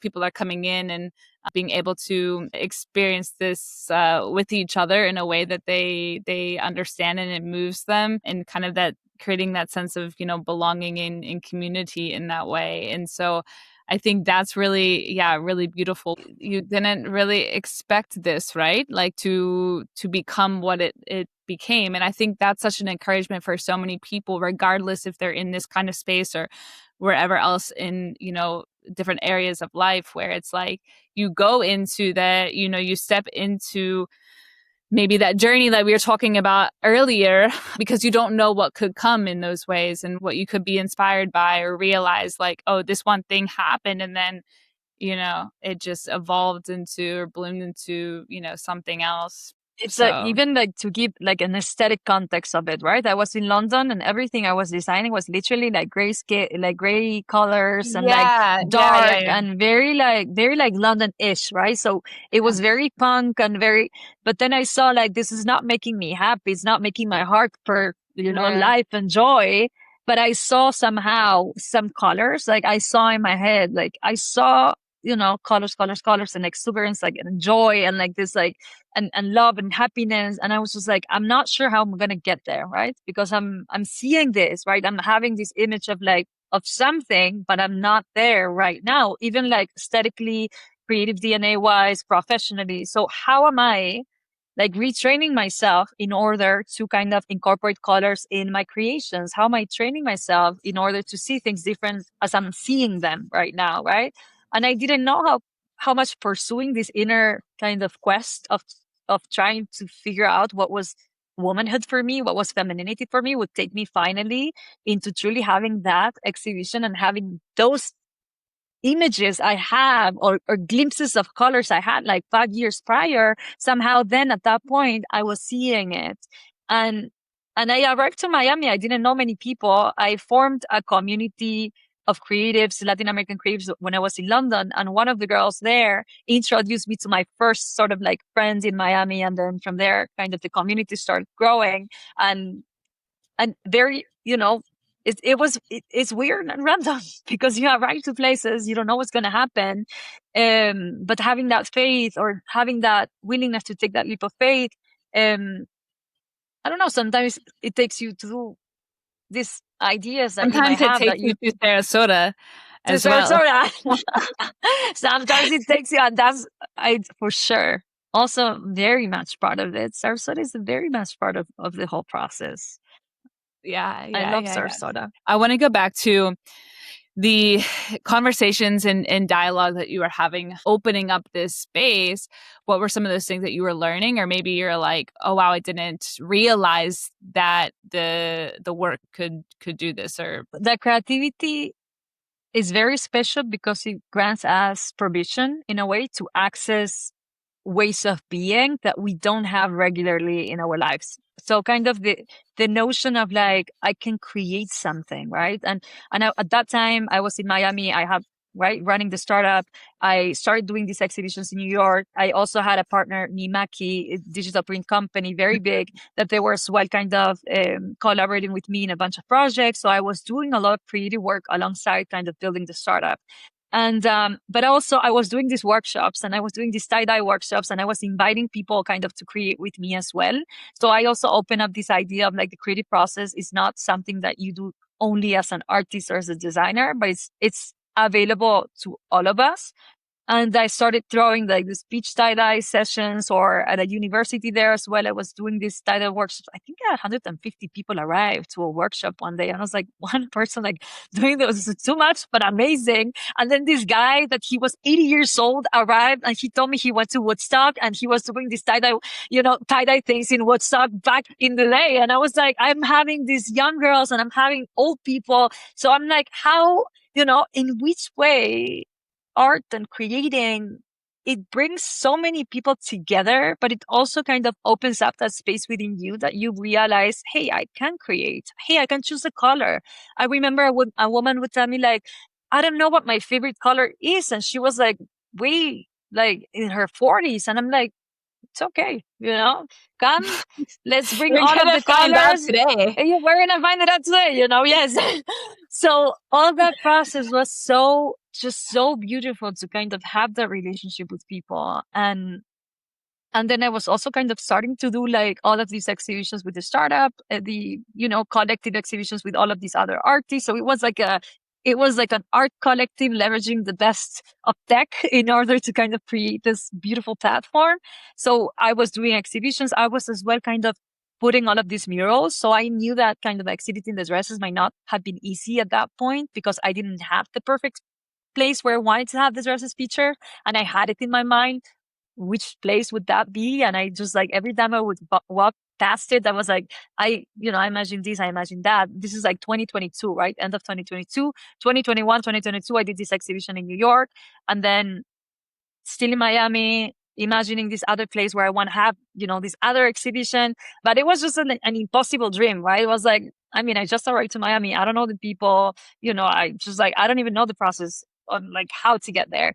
people are coming in and being able to experience this with each other in a way that they understand, and it moves them, and kind of that creating that sense of, belonging in community in that way. And so I think that's really, really beautiful. You didn't really expect this, right? Like to become what it became. And I think that's such an encouragement for so many people, regardless if they're in this kind of space or wherever else in, different areas of life, where it's like you go into that, you step into maybe that journey that we were talking about earlier, because you don't know what could come in those ways and what you could be inspired by or realize, like, oh, this one thing happened and then, it just evolved into or bloomed into, something else.
It's
So
even like to give like an aesthetic context of it, right? I was in London and everything I was designing was literally like gray scale, like gray colors and like dark and very like London-ish, right? So it was very punk and very, but then I saw like this is not making me happy. It's not making my heart per, life and joy. But I saw somehow some colors, like I saw in my head, like I saw, colors and exuberance, like and joy and like this, like, and love and happiness. And I was just like, I'm not sure how I'm going to get there. Right. Because I'm seeing this, right. I'm having this image of like, of something, but I'm not there right now, even like aesthetically, creative DNA wise, professionally. So how am I like retraining myself in order to kind of incorporate colors in my creations? How am I training myself in order to see things different as I'm seeing them right now? Right. And I didn't know how much pursuing this inner kind of quest of trying to figure out what was womanhood for me, what was femininity for me, would take me finally into truly having that exhibition and having those images I have or glimpses of colors I had like 5 years prior. Somehow then at that point I was seeing it. And I arrived to Miami. I didn't know many people. I formed a community of creatives, Latin American creatives, when I was in London. And one of the girls there introduced me to my first sort of like friends in Miami. And then from there, kind of the community started growing and very, it's weird and random because you arrive to places, you don't know what's going to happen. But having that faith or having that willingness to take that leap of faith, I don't know, sometimes it takes you to these ideas that you might
sometimes it
have that
takes you to Sarasota
to
as well.
Sometimes it takes you, and that's for sure also very much part of it. Sarasota is a very much part of the whole process. I love Sarasota.
I want to go back to the conversations and dialogue that you were having, opening up this space. What were some of those things that you were learning? Or maybe you're like, oh, wow, I didn't realize that the work could do this. Or
the creativity is very special because it grants us permission in a way to access ways of being that we don't have regularly in our lives. So kind of the notion of like, I can create something, right? And at that time I was in Miami. I have running the startup. I started doing these exhibitions in New York. I also had a partner, Nimaki, a digital print company, very big, that they were as well kind of collaborating with me in a bunch of projects. So I was doing a lot of creative work alongside kind of building the startup. And but also I was doing these workshops and I was doing these tie-dye workshops and I was inviting people kind of to create with me as well. So I also open up this idea of like the creative process is not something that you do only as an artist or as a designer, but it's available to all of us. And I started throwing like the speech tie-dye sessions, or at a university there as well. I was doing these tie-dye workshops. I think 150 people arrived to a workshop one day. And I was like, one person like doing this was too much, but amazing. And then this guy that he was 80 years old arrived and he told me he went to Woodstock and he was doing this tie-dye, tie-dye things in Woodstock back in the day. And I was like, I'm having these young girls and I'm having old people. So I'm like, how, in which way art and creating, it brings so many people together, but it also kind of opens up that space within you that you realize, hey, I can create. Hey, I can choose a color. I remember a woman would tell me like, I don't know what my favorite color is. And she was like, way like in her 40s. And I'm like, it's okay, come, let's bring all of the colors
today.
We're gonna find it out today, yes. So all that process was just so beautiful to kind of have that relationship with people. And then I was also kind of starting to do like all of these exhibitions with the startup, the, collective exhibitions with all of these other artists. So it was like an art collective leveraging the best of tech in order to kind of create this beautiful platform. So I was doing exhibitions. I was as well kind of putting all of these murals. So I knew that kind of exhibiting the dresses might not have been easy at that point because I didn't have the perfect place where I wanted to have the dresses featured. And I had it in my mind, which place would that be? And I just like, every time I would walk past it, I was like, I imagine this, I imagine that. This is like 2022, right? End of 2022, 2021, 2022, I did this exhibition in New York. And then still in Miami, imagining this other place where I want to have, this other exhibition. But it was just an impossible dream, right? It was like, I mean, I just arrived to Miami. I don't know the people, I just like, I don't even know the process on like how to get there.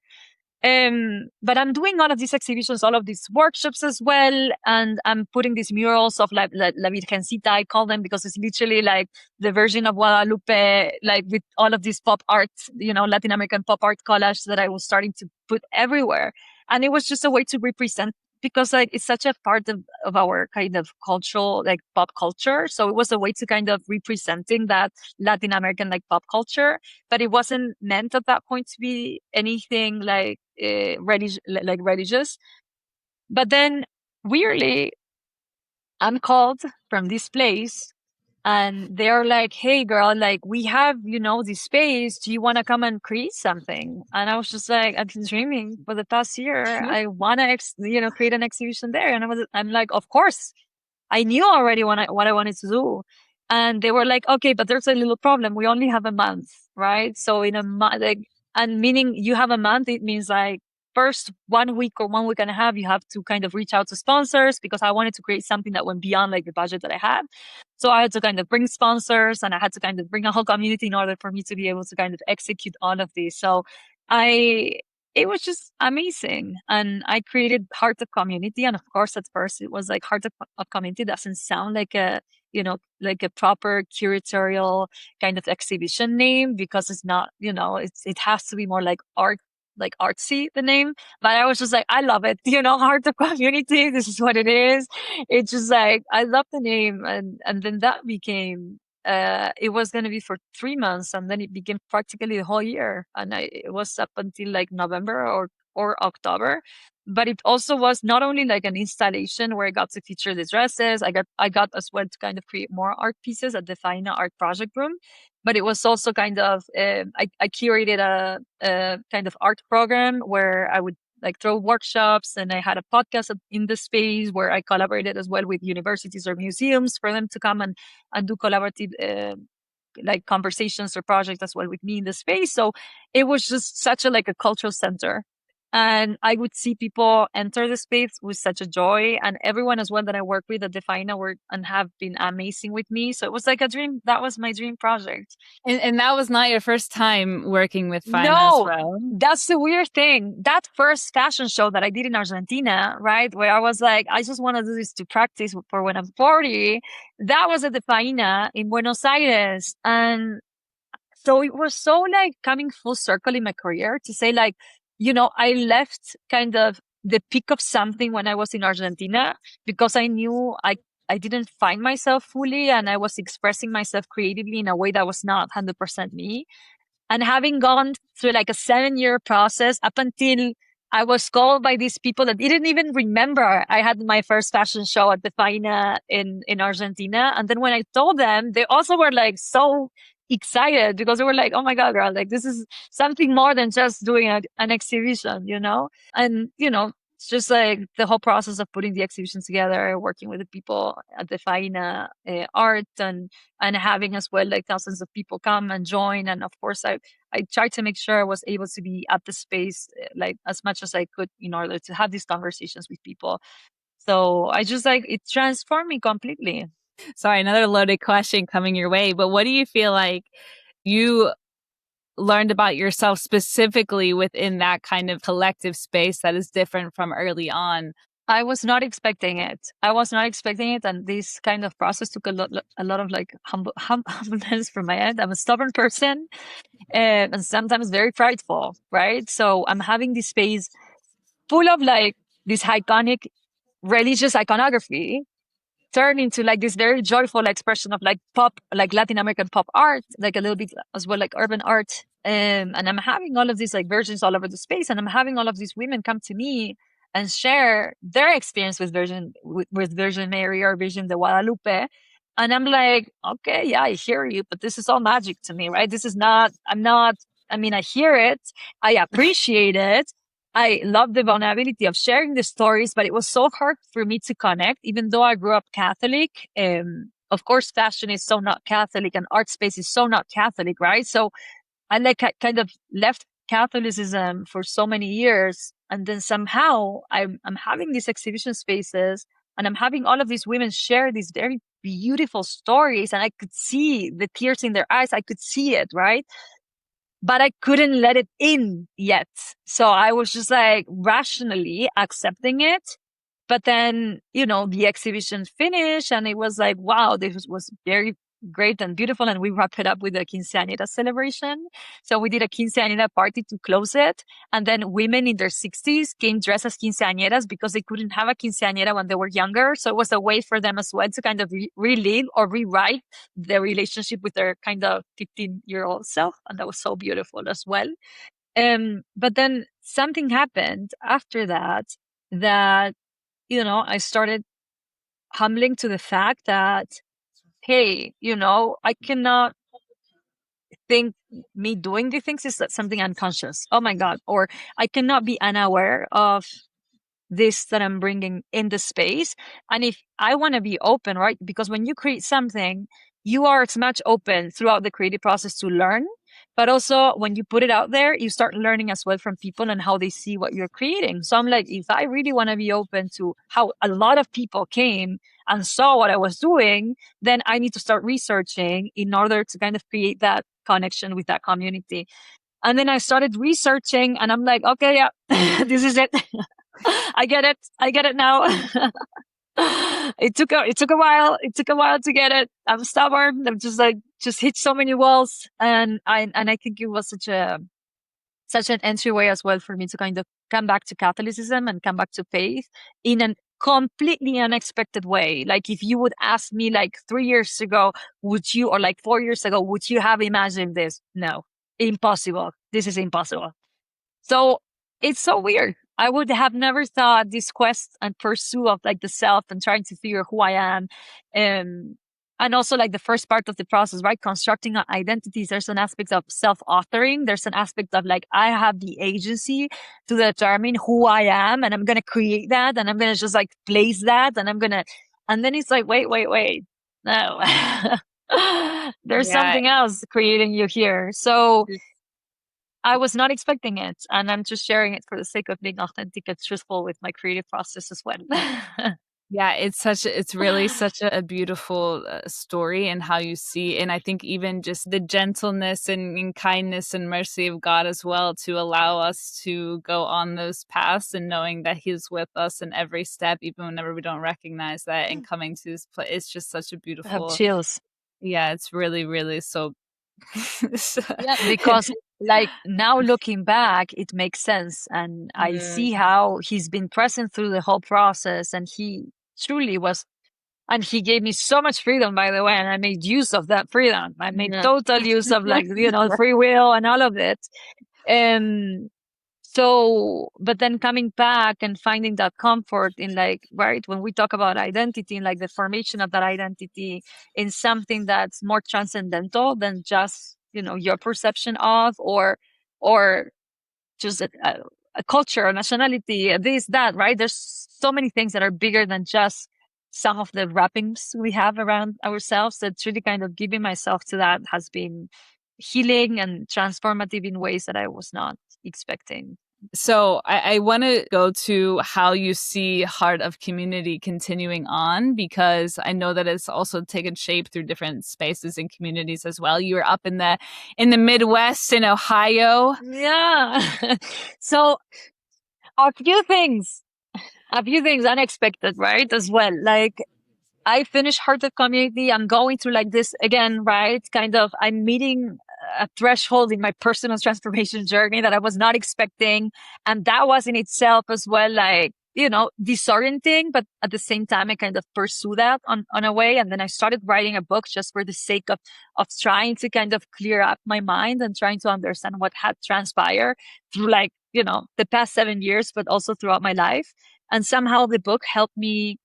But I'm doing all of these exhibitions, all of these workshops as well. And I'm putting these murals of like La Virgencita, I call them, because it's literally like the version of Guadalupe, like with all of these pop art, Latin American pop art collage that I was starting to put everywhere. And it was just a way to represent, because like it's such a part of our kind of cultural, like pop culture. So it was a way to kind of representing that Latin American like pop culture, but it wasn't meant at that point to be anything like religious. But then weirdly, I'm called from this place and they're like, hey girl, like we have, this space. Do you want to come and create something? And I was just like, I've been dreaming for the past year. I want to, create an exhibition there. And I'm like, of course. I knew already what I wanted to do. And they were like, okay, but there's a little problem. We only have a month, right? So in a month, like, and meaning you have a month, it means like first 1 week or 1 week and a half, you have to kind of reach out to sponsors, because I wanted to create something that went beyond like the budget that I had. So I had to kind of bring sponsors and I had to kind of bring a whole community in order for me to be able to kind of execute all of this. So it was just amazing. And I created Heart of Community. And of course, at first it was like Heart of Community doesn't sound like a, like a proper curatorial kind of exhibition name, because it's not, it has to be more like art, like artsy, the name. But I was just like, I love it, Heart of Community. This is what it is. It's just like, I love the name. And then that became, it was going to be for 3 months, and then it became practically the whole year. And it was up until like November or October. But it also was not only like an installation where I got to feature the dresses. I got as well to kind of create more art pieces at the Faena Art project room. But it was also kind of, I curated a kind of art program where I would like throw workshops, and I had a podcast in the space where I collaborated as well with universities or museums for them to come and do collaborative like conversations or projects as well with me in the space. So it was just such a like a cultural center. And I would see people enter the space with such a joy, and everyone as well that I work with at the Faena were and have been amazing with me. So it was like a dream. That was my dream project.
And that was not your first time working with Faena
No,
as well.
that's the weird thing. That first fashion show that I did in Argentina, right, where I was like, I just want to do this to practice for when I'm 40. That was at the Faena in Buenos Aires. And so it was so like coming full circle in my career to say like, I left kind of the peak of something when I was in Argentina, because I knew I didn't find myself fully, and I was expressing myself creatively in a way that was not 100% me. And having gone through like a 7-year process up until I was called by these people that didn't even remember I had my first fashion show at the Faena in Argentina. And then when I told them, they also were like so excited, because they were like, oh my God, girl, like this is something more than just doing an exhibition, And, it's just like the whole process of putting the exhibition together, working with the people at the Faena Art, and having as well like thousands of people come and join. And of course, I tried to make sure I was able to be at the space like as much as I could in order to have these conversations with people. So I just like, it transformed me completely.
Sorry, another loaded question coming your way, but what do you feel like you learned about yourself specifically within that kind of collective space that is different from early on?
I was not expecting it. And this kind of process took a lot of like humbleness from my end. I'm a stubborn person, and sometimes very prideful, right? So I'm having this space full of like this iconic religious iconography turn into like this very joyful expression of like pop, like Latin American pop art, like a little bit as well, like urban art. And I'm having all of these like versions all over the space, and I'm having all of these women come to me and share their experience with Virgin Mary or Virgin de Guadalupe. And I'm like, okay, yeah, I hear you, but this is all magic to me, right? This is not, I mean, I hear it, I appreciate it. I love the vulnerability of sharing the stories, but it was so hard for me to connect, even though I grew up Catholic. Of course, fashion is so not Catholic and art space is so not Catholic, right? So I kind of left Catholicism for so many years. And then somehow I'm having these exhibition spaces and I'm having all of these women share these very beautiful stories. And I could see the tears in their eyes. I could see it, right? But I couldn't let it in yet. So I was just like rationally accepting it. But then, the exhibition finished and it was like, wow, this was very great and beautiful. And we wrapped it up with a quinceañera celebration. So we did a quinceañera party to close it. And then women in their 60s came dressed as quinceañeras because they couldn't have a quinceañera when they were younger. So it was a way for them as well to kind of relive or rewrite their relationship with their kind of 15-year-old self. And that was so beautiful as well. But then something happened after that, I started humbling to the fact that, hey, I cannot think me doing these things is something unconscious. Oh my God. Or I cannot be unaware of this that I'm bringing in the space. And if I want to be open, right? Because when you create something, you are as much open throughout the creative process to learn. But also when you put it out there, you start learning as well from people and how they see what you're creating. So I'm like, if I really want to be open to how a lot of people came and saw what I was doing, then I need to start researching in order to kind of create that connection with that community. And then I started researching and I'm like, okay, yeah, this is it. I get it now. It took a while. It took a while to get it. I'm stubborn. I'm just hit so many walls. And I think it was such an entryway as well for me to kind of come back to Catholicism and come back to faith in a completely unexpected way. Like if you would ask me like 3 years ago, or like 4 years ago, would you have imagined this? No, impossible. This is impossible. So it's so weird. I would have never thought this quest and pursuit of like the self and trying to figure who I am. And also like the first part of the process, right? Constructing identities. There's an aspect of self-authoring. There's an aspect of like, I have the agency to determine who I am and I'm going to create that. And I'm going to just like place that. And then it's like, wait. No, there's something else creating you here. So I was not expecting it. And I'm just sharing it for the sake of being authentic and truthful with my creative process as well.
Yeah, it's really such a beautiful story and how you see, and I think even just the gentleness and kindness and mercy of God as well to allow us to go on those paths and knowing that He's with us in every step, even whenever we don't recognize that, and coming to this place. It's just such a beautiful.
I have chills.
Yeah, it's really, really so.
Yeah, because like now looking back, it makes sense. And I see how He's been present through the whole process. And He truly was, and He gave me so much freedom, by the way. And I made use of that freedom. I made total use of like, free will and all of it. So, but then coming back and finding that comfort in like, right, when we talk about identity and like the formation of that identity in something that's more transcendental than just, your perception of, or just a culture, a nationality, this, that, right? There's so many things that are bigger than just some of the wrappings we have around ourselves. That's really kind of giving myself to that has been healing and transformative in ways that I was not expecting.
So I want to go to how you see Heart of Community continuing on, because I know that it's also taken shape through different spaces and communities as well. You were up in the Midwest in Ohio.
Yeah. So a few things unexpected, right? As well. Like I finished Heart of Community. I'm going through like this again, right? Kind of, I'm meeting a threshold in my personal transformation journey that I was not expecting. And that was in itself as well, like disorienting, but at the same time, I kind of pursue that on a way. And then I started writing a book just for the sake of trying to kind of clear up my mind and trying to understand what had transpired through the past 7 years, but also throughout my life. And somehow the book helped me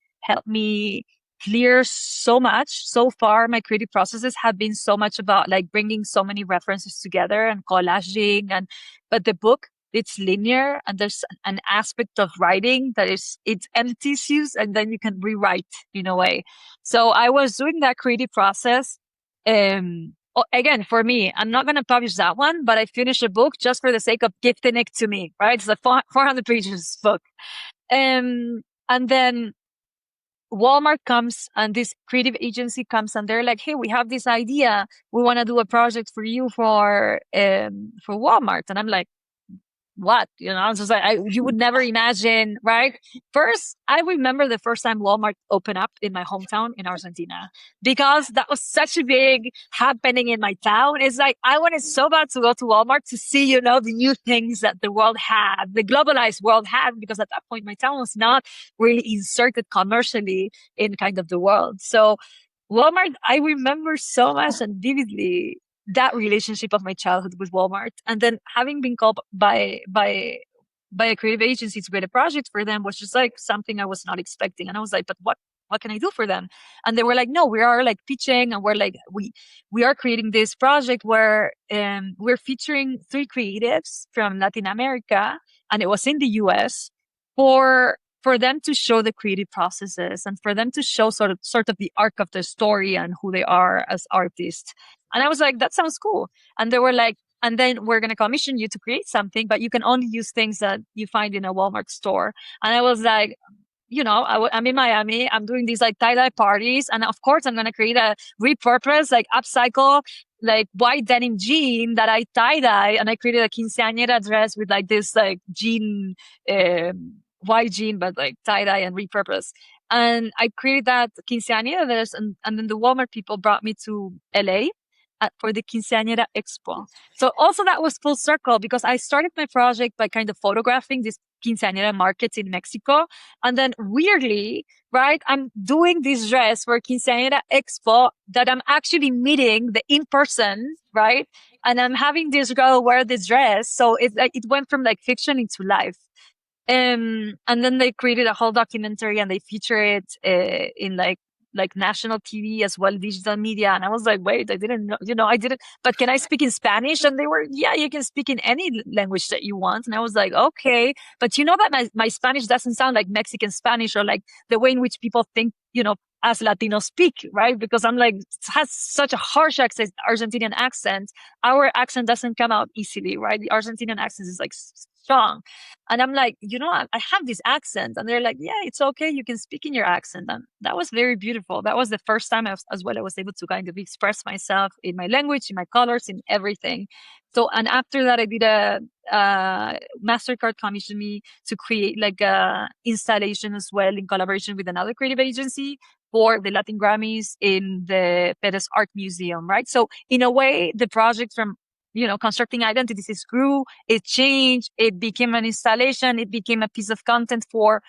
clear so much. So far, my creative processes have been so much about like bringing so many references together and collaging. But the book, it's linear, and there's an aspect of writing that it empties you and then you can rewrite in a way. So I was doing that creative process. Again, for me, I'm not going to publish that one, but I finished a book just for the sake of gifting it to me, right? It's a 400 pages book. And then Walmart comes and this creative agency comes and they're like, hey, we have this idea. We want to do a project for you for Walmart. And I'm like, what? It's just like, you would never imagine, right? First, I remember the first time Walmart opened up in my hometown in Argentina, because that was such a big happening in my town. It's like, I wanted so bad to go to Walmart to see, the new things that the world had, the globalized world had, because at that point, my town was not really inserted commercially in kind of the world. So Walmart, I remember so much and vividly that relationship of my childhood with Walmart. And then having been called by a creative agency to create a project for them was just like something I was not expecting. And I was like, but what can I do for them? And they were like, no, we are like pitching, and we're like, we are creating this project where we're featuring 3 creatives from Latin America, and it was in the US, for them to show the creative processes and for them to show sort of the arc of the story and who they are as artists. And I was like, that sounds cool. And they were like, and then we're going to commission you to create something, but you can only use things that you find in a Walmart store. And I was like, I'm in Miami. I'm doing these like tie-dye parties. And of course, I'm going to create a repurpose, like upcycle, like white denim jean that I tie-dye. And I created a quinceañera dress with like this like jean, white jean, but like tie-dye and repurpose. And I created that quinceañera dress. And then the Walmart people brought me to LA for the Quinceañera Expo. So also that was full circle, because I started my project by kind of photographing these quinceañera markets in Mexico. And then weirdly, right, I'm doing this dress for Quinceañera Expo that I'm actually meeting the in-person, right? And I'm having this girl wear this dress. So it went from like fiction into life. And then they created a whole documentary and they feature it in like national TV as well, digital media. And I was like, wait, I didn't know, I didn't, but can I speak in Spanish? And they were, yeah, you can speak in any language that you want. And I was like, okay, but that my Spanish doesn't sound like Mexican Spanish or like the way in which people think, as Latinos speak, right? Because I'm like, it has such a harsh accent, Argentinian accent. Our accent doesn't come out easily, right? The Argentinian accent is like strong. And I'm like, I have this accent. And they're like, yeah, it's okay. You can speak in your accent. And that was very beautiful. That was the first time I was able to kind of express myself in my language, in my colors, in everything. So, and after that, I did a MasterCard commissioned me to create like a installation as well in collaboration with another creative agency for the Latin Grammys in the Perez Art Museum, right? So in a way, the project from Constructing Identities grew, it changed, it became an installation, it became a piece of content for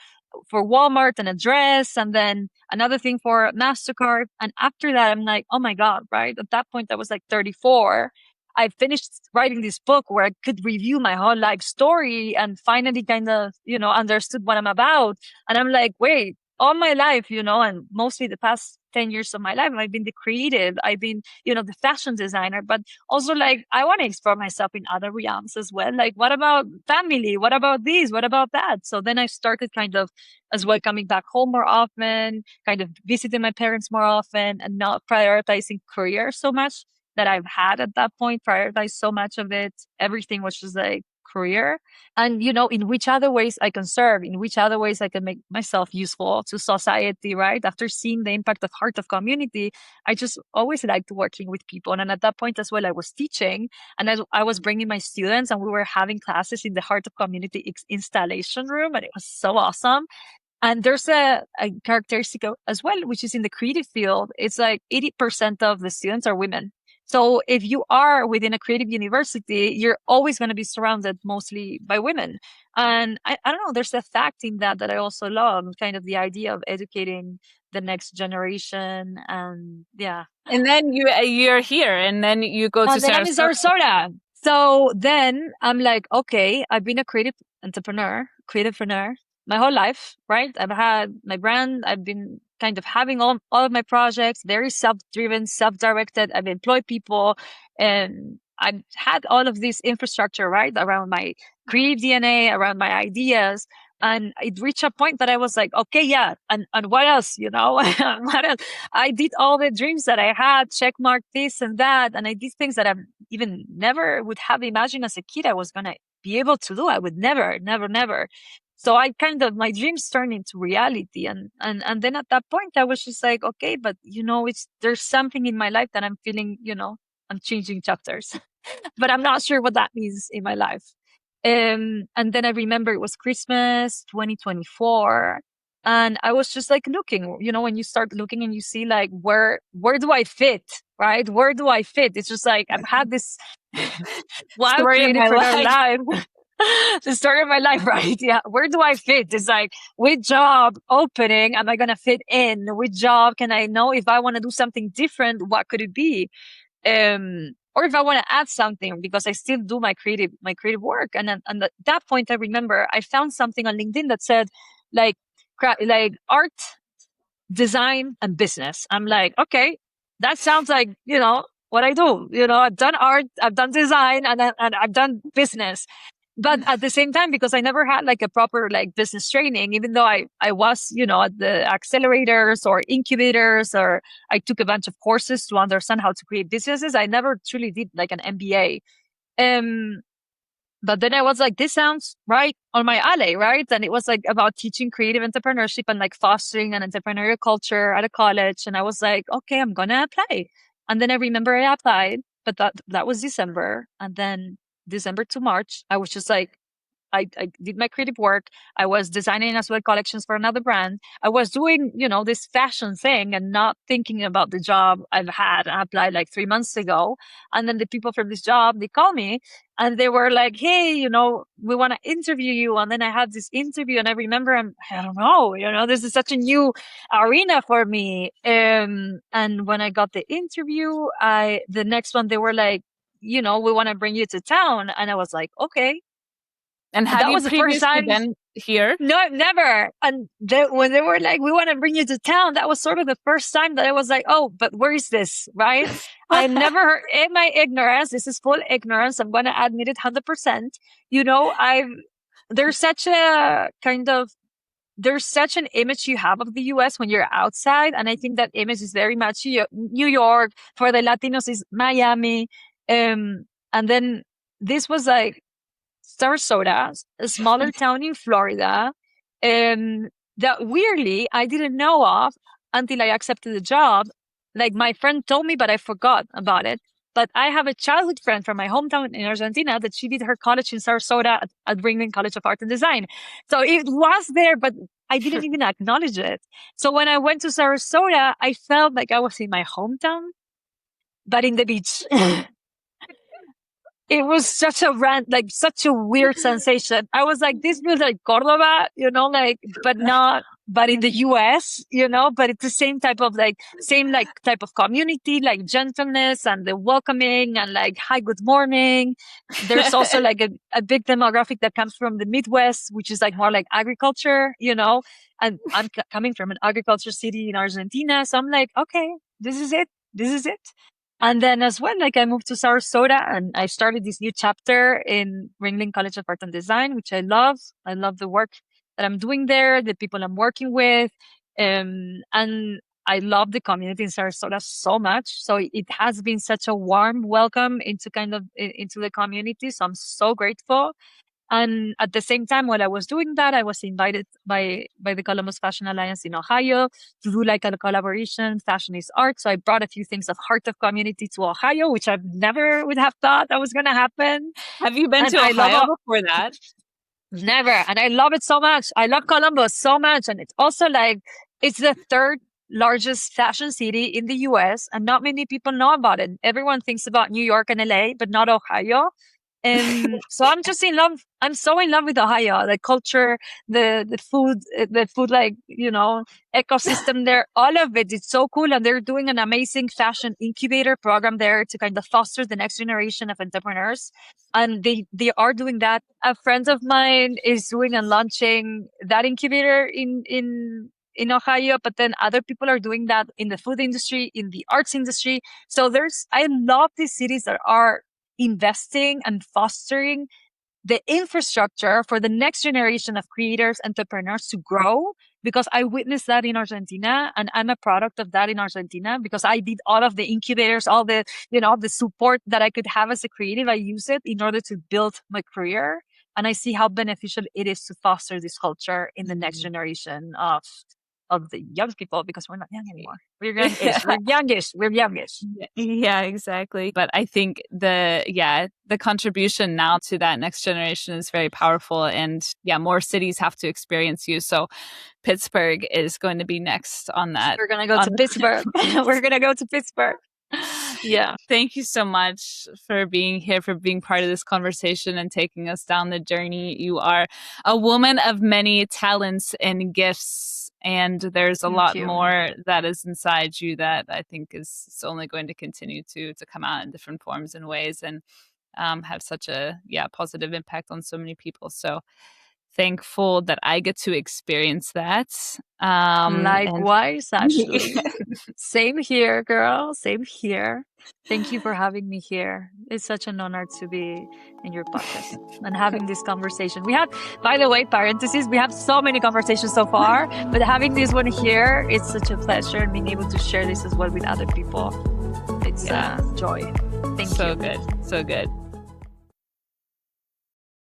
Walmart and a dress, and then another thing for MasterCard. And after that, I'm like, oh my God, right? At that point, I was like 34. I finished writing this book where I could review my whole life story and finally kind of, understood what I'm about. And I'm like, wait, all my life, and mostly the past 10 years of my life, I've been the creative, I've been, the fashion designer, but also like, I want to explore myself in other realms as well. Like, what about family? What about this? What about that? So then I started kind of as well coming back home more often, kind of visiting my parents more often, and not prioritizing career so much that I've had at that point, prioritized so much of it. Everything was just like career. And, in which other ways I can serve, in which other ways I can make myself useful to society, right? After seeing the impact of Heart of Community, I just always liked working with people. And at that point as well, I was teaching and I was bringing my students and we were having classes in the Heart of Community installation room. And it was so awesome. And there's a characteristic as well, which is in the creative field. It's like 80% of the students are women. So if you are within a creative university, you're always going to be surrounded mostly by women. And I don't know, there's a fact in that I also love, kind of the idea of educating the next generation. And yeah.
And then you're here, and then you go to
And then I'm in
Sarasota.
Sarasota. So then I'm like, okay, I've been a creative entrepreneur my whole life, right? I've had my brand. I've been kind of having all of my projects, very self-driven, self-directed. I've employed people, and I've had all of this infrastructure, right, around my creative DNA, around my ideas. And it reached a point that I was like, okay, yeah, and what else, you know? What else? I did all the dreams that I had, check mark this and that, and I did things that I even never would have imagined as a kid I was gonna be able to do. I would never, never, never. So I kind of, my dreams turned into reality. And then at that point I was just like, okay, but you know, there's something in my life that I'm feeling, you know, I'm changing chapters, but I'm not sure what that means in my life. And then I remember it was Christmas 2024. And I was just like looking, you know, when you start looking and you see like, where do I fit? Right? Where do I fit? It's just like, I've had this wild
Story of
creative
my
for their
life.
life. The story of my life, right? Yeah. Where do I fit? It's like, which job opening am I going to fit in? Which job can I know if I want to do something different? What could it be? Or if I want to add something, because I still do my creative work. And then, and at that point, I remember I found something on LinkedIn that said like art, design, and business. I'm like, okay, that sounds like, you know, what I do. You know, I've done art, I've done design, and I've done business. But at the same time, because I never had like a proper like business training, even though I was, you know, at the accelerators or incubators, or I took a bunch of courses to understand how to create businesses, I never truly did like an MBA. But then I was like, this sounds right on my alley, right? And it was like about teaching creative entrepreneurship and like fostering an entrepreneurial culture at a college. And I was like, okay, I'm gonna apply. And then I remember I applied, but that was December. And then December to March, I was just like, I did my creative work. I was designing as well collections for another brand. I was doing, you know, this fashion thing and not thinking about the job I've had. I applied like 3 months ago. And then the people from this job, they call me and they were like, hey, you know, we want to interview you. And then I had this interview and I remember I don't know, you know, this is such a new arena for me. And when I got the interview, the next one, they were like, you know, we want to bring you to town. And I was like, okay.
And have
That
you
was the first
previously
time.
been here?
No, never. And when they were like, we want to bring you to town, that was sort of the first time that I was like, oh, but where is this? Right? I never heard, in my ignorance, this is full ignorance. I'm going to admit it 100%. You know, there's such a kind of, there's such an image you have of the US when you're outside. And I think that image is very much New York. For the Latinos is Miami. And then this was like, Sarasota, a smaller town in Florida, that weirdly I didn't know of until I accepted the job. Like my friend told me, but I forgot about it. But I have a childhood friend from my hometown in Argentina that she did her college in Sarasota at Ringling College of Art and Design. So it was there, but I didn't even acknowledge it. So when I went to Sarasota, I felt like I was in my hometown, but in the beach. It was such such a weird sensation. I was like, this feels like Cordoba, you know, like, but in the US, you know, but it's the same type of type of community, like gentleness and the welcoming and like, hi, good morning. There's also like a big demographic that comes from the Midwest, which is like more like agriculture, you know, and I'm coming from an agriculture city in Argentina. So I'm like, okay, this is it. This is it. And then as well, like I moved to Sarasota and I started this new chapter in Ringling College of Art and Design, which I love. I love the work that I'm doing there, the people I'm working with. And I love the community in Sarasota so much. So it has been such a warm welcome into the community. So I'm so grateful. And at the same time, while I was doing that, I was invited by the Columbus Fashion Alliance in Ohio to do like a collaboration, Fashion is Art. So I brought a few things of Heart of Community to Ohio, which I never would have thought that was going to happen.
Have you been to Ohio before that?
Never. And I love it so much. I love Columbus so much. And it's also like, it's the third largest fashion city in the US, and not many people know about it. Everyone thinks about New York and LA, but not Ohio. So I'm just in love. I'm so in love with Ohio, the culture, the food, like, ecosystem there, all of it. It's so cool. And they're doing an amazing fashion incubator program there to kind of foster the next generation of entrepreneurs. And they are doing that. A friend of mine is doing and launching that incubator in Ohio, but then other people are doing that in the food industry, in the arts industry. So I love these cities that are investing and fostering the infrastructure for the next generation of creators, entrepreneurs to grow, because I witnessed that in Argentina, and I'm a product of that in Argentina because I did all of the incubators, all the, the support that I could have as a creative. I use it in order to build my career. And I see how beneficial it is to foster this culture in the next generation of the young people, because we're not young anymore. We're youngish. We're youngish. We're youngish.
Yeah, exactly. But I think the contribution now to that next generation is very powerful, and more cities have to experience you. So Pittsburgh is going to be next on that.
We're going to go to Pittsburgh. We're going to go to Pittsburgh. Yeah.
Thank you so much for being here, for being part of this conversation and taking us down the journey. You are a woman of many talents and gifts, and there's a lot more that is inside you that I think is only going to continue to come out in different forms and ways, and have such a positive impact on so many people. So thankful that I get to experience that.
Likewise, Ashley. Same here, girl. Same here. Thank you for having me here. It's such an honor to be in your podcast and having this conversation. We have, by the way, parentheses, we have so many conversations so far, but having this one here, it's such a pleasure, and being able to share this as well with other people. It's a joy. Thank you.
So good. So good.